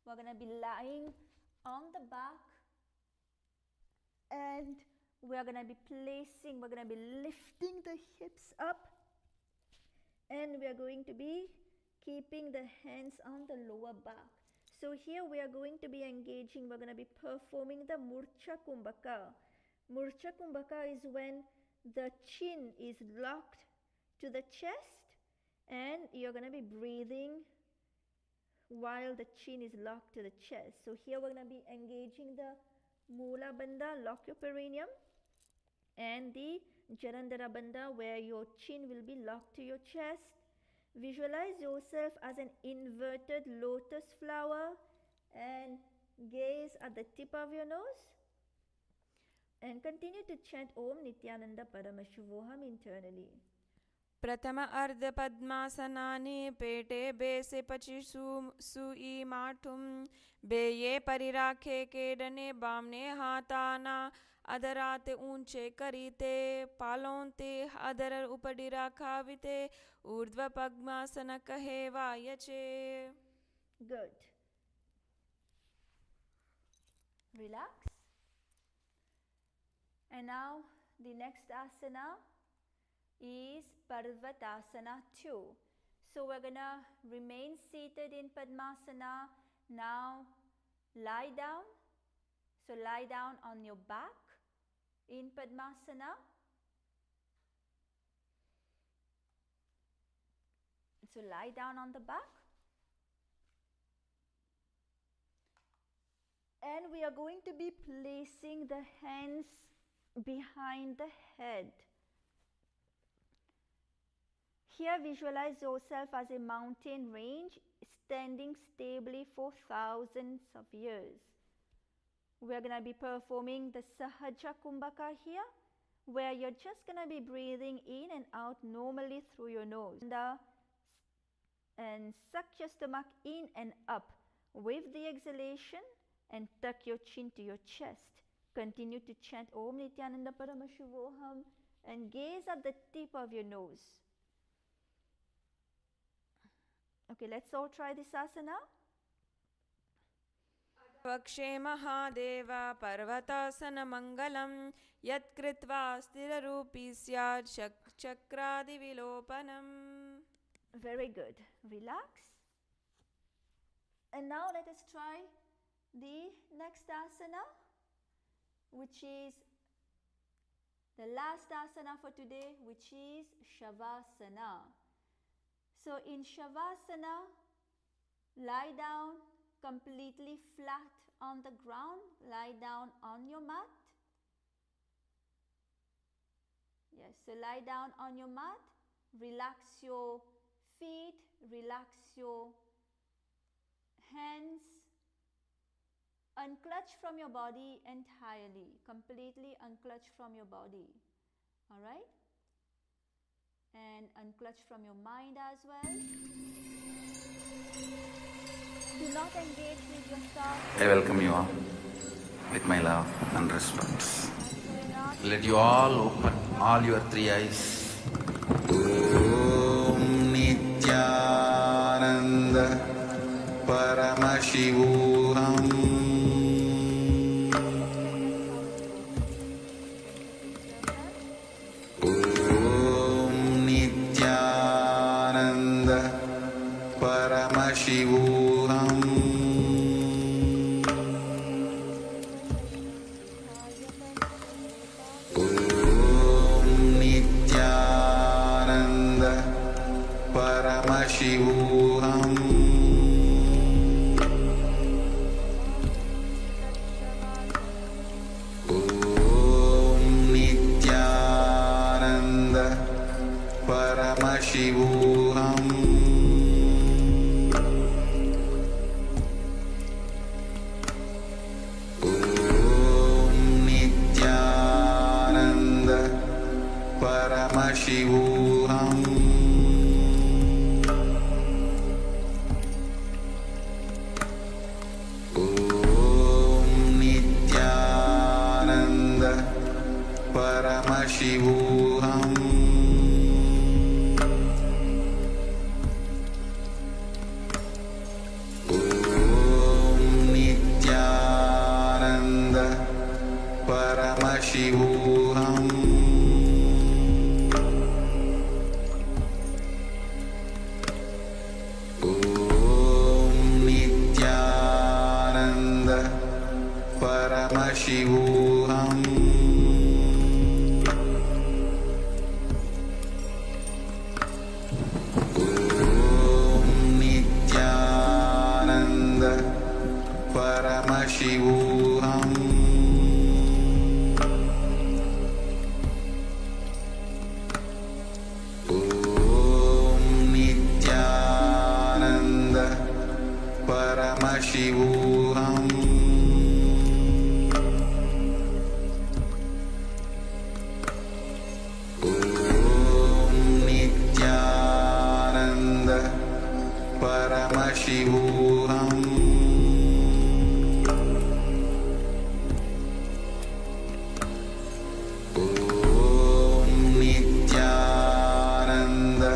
Speaker 1: We're going to be lying on the back, and we're going to be lifting the hips up, and we are going to be keeping the hands on the lower back. So here we are going to be engaging, we're going to be performing the Murcha Kumbhaka. Murcha Kumbhaka is when the chin is locked to the chest and you're going to be breathing while the chin is locked to the chest. So here we're going to be engaging the Mula Bandha, lock your perineum, and the Jalandhara Bandha where your chin will be locked to your chest. Visualize yourself as an inverted lotus flower and gaze at the tip of your nose and continue to chant Om Nithyananda Paramashivoham internally.
Speaker 5: प्रथम अर्ध पद्मासनानि पेटे बेसे पचि सुई माठुम बेये परिराखे केडने बामने हाथाना अदराते ऊंचे करीते पालोंते other उपडी राखाविते ऊर्ध्व पद्मासन कहे वायचे.
Speaker 1: Good. Relax. And now the next asana is Parvatasana 2. So we're going to remain seated in Padmasana. Now lie down. So lie down on your back in Padmasana. So lie down on the back. And we are going to be placing the hands behind the head. Here visualize yourself as a mountain range standing stably for thousands of years. We are going to be performing the Sahaja Kumbhaka here, where you're just going to be breathing in and out normally through your nose. And suck your stomach in and up with the exhalation and tuck your chin to your chest. Continue to chant Om Nithyananda Paramashivoham and gaze at the tip of your nose. Okay, let's all try this asana.
Speaker 5: वक्षे Mahadev पर्वतासन मंगलम यत्कृत्वा स्थिररूपी स्यात् चक्रादिविलोपनम.
Speaker 1: Very good. Relax. And now let us try the next asana, which is the last asana for today, which is Shavasana. So in Shavasana, lie down completely flat on the ground, lie down on your mat. Yes, so lie down on your mat, relax your feet, relax your hands, unclutch from your body entirely, completely unclutch from your body, all right? And unclutch from your mind as well. Do not engage with your thoughts.
Speaker 6: I welcome you all with my love and respect. Let you all open all your three eyes. Om Nithyananda Paramashivoham. Om Nithyananda Paramashivoham. Paramashivoham. Om Nithyananda Paramashivoham. Om Nithyananda Paramashivoham. Paramashivoham. Om Nithyananda Paramashivoham. Om Nithyananda Paramashivoham. Paramashivoham. Om Nithyananda Paramashivoham. Om Nithyananda Paramashivoham. Paramashivoham. Om Nithyananda Paramashivoham. Om Nithyananda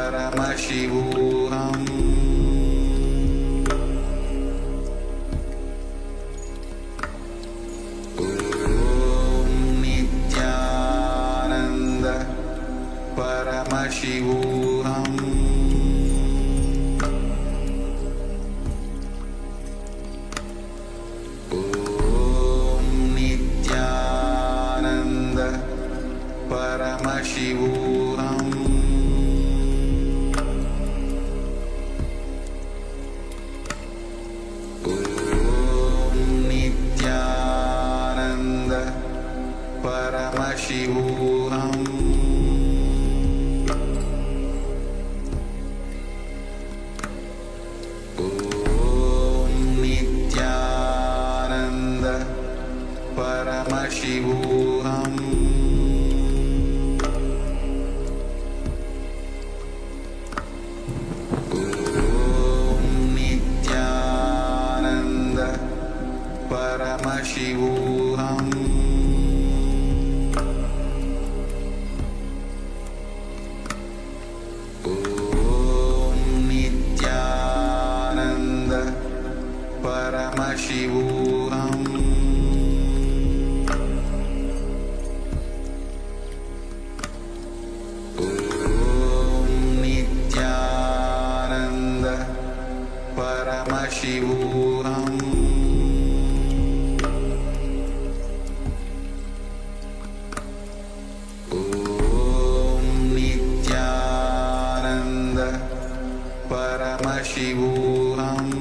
Speaker 6: Paramashivoham. Paramashivoham. Om Nithyananda Paramashivoham. Om Nithyananda Paramashivoham. Om Nithyananda Paramashivoham. Om Nithyananda Paramashivoham. Om Nithyananda परमशिवोऽहम्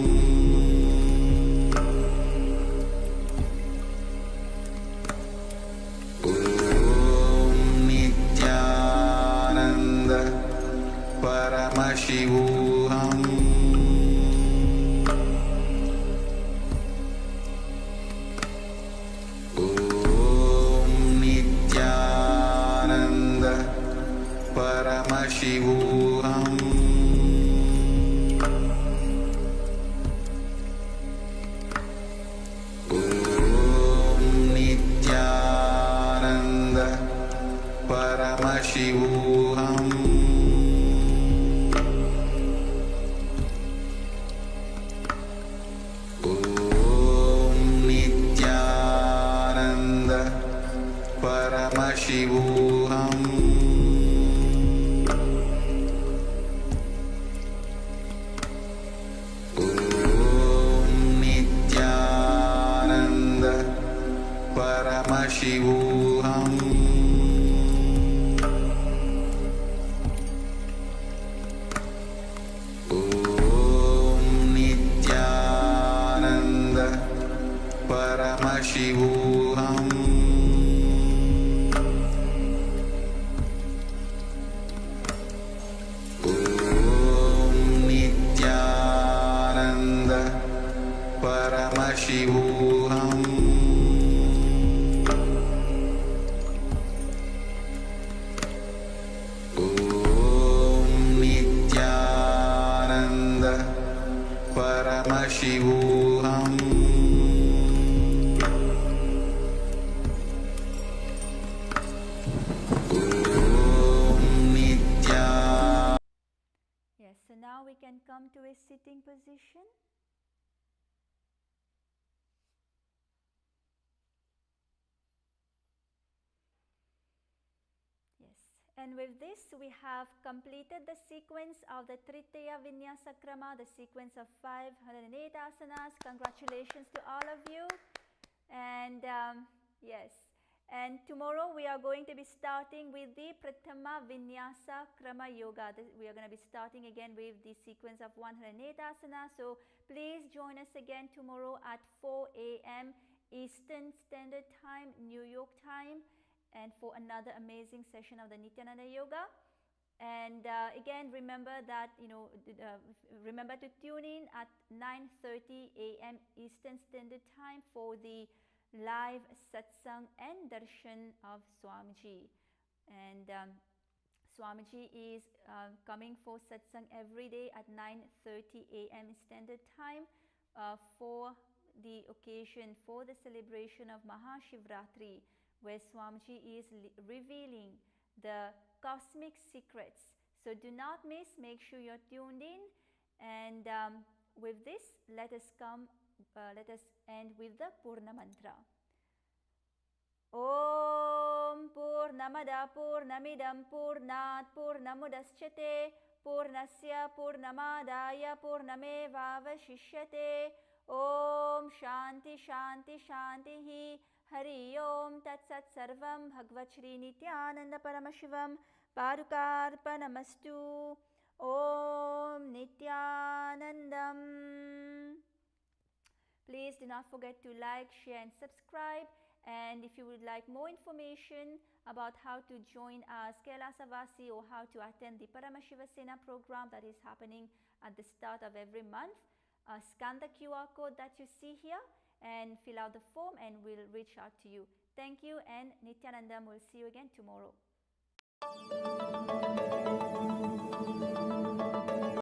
Speaker 6: ॐ नित्यानन्द परमशिवोऽहम् ॐ नित्यानन्द परमशिवोऽहम् ॐ नित्यानन्द परमशिवोऽहम् ॐ नित्यानन्द परमशिवोऽहम् ॐ नित्यानन्द परमशिवोऽहम् ॐ नित्यानन्द परमशिवोऽहम् ॐ नित्यानन्द परमशिवोऽहम् ॐ नित्यानन्द परमशिवोऽहम् ॐ नित्या
Speaker 1: Yes, so now we can come to a sitting position. Yes, and with this we have completed the sequence of the Trithiya Vinyasa Krama, the sequence of 508 asanas. Congratulations to all of you. And yes, and tomorrow we are going to be starting with the Trithiya Vinyasa Krama Yoga. We are going to be starting again with the sequence of 108 asanas. So please join us again tomorrow at 4 a.m. Eastern Standard Time, New York time, and for another amazing session of the Nithyananda Yoga. And again, remember that, remember to tune in at 9:30 a.m. Eastern Standard Time for the live satsang and darshan of Swamiji. And Swamiji is coming for satsang every day at 9:30 a.m. Standard Time for the occasion, for the celebration of Mahashivratri, where Swamiji is revealing the cosmic secrets. So do not miss, make sure you're tuned in. And with this, let us end with the Purna Mantra. Om Purnamada Purnamidam Purnat Purnamudashyate Purnasya Purnamadaya Purnamevavashishyate. Om Shanti Shanti Shanti Hari Om Tat Sat Sarvam Bhagavad Shri Nithyananda Paramashivam Parukarpanamastu. Om Nithyanandam. Please do not forget to like, share and subscribe. And if you would like more information about how to join our Kailasavasi or how to attend the Paramashivasena program that is happening at the start of every month, scan the QR code that you see here and fill out the form and we'll reach out to you. Thank you, and Nithyanandam will see you again tomorrow.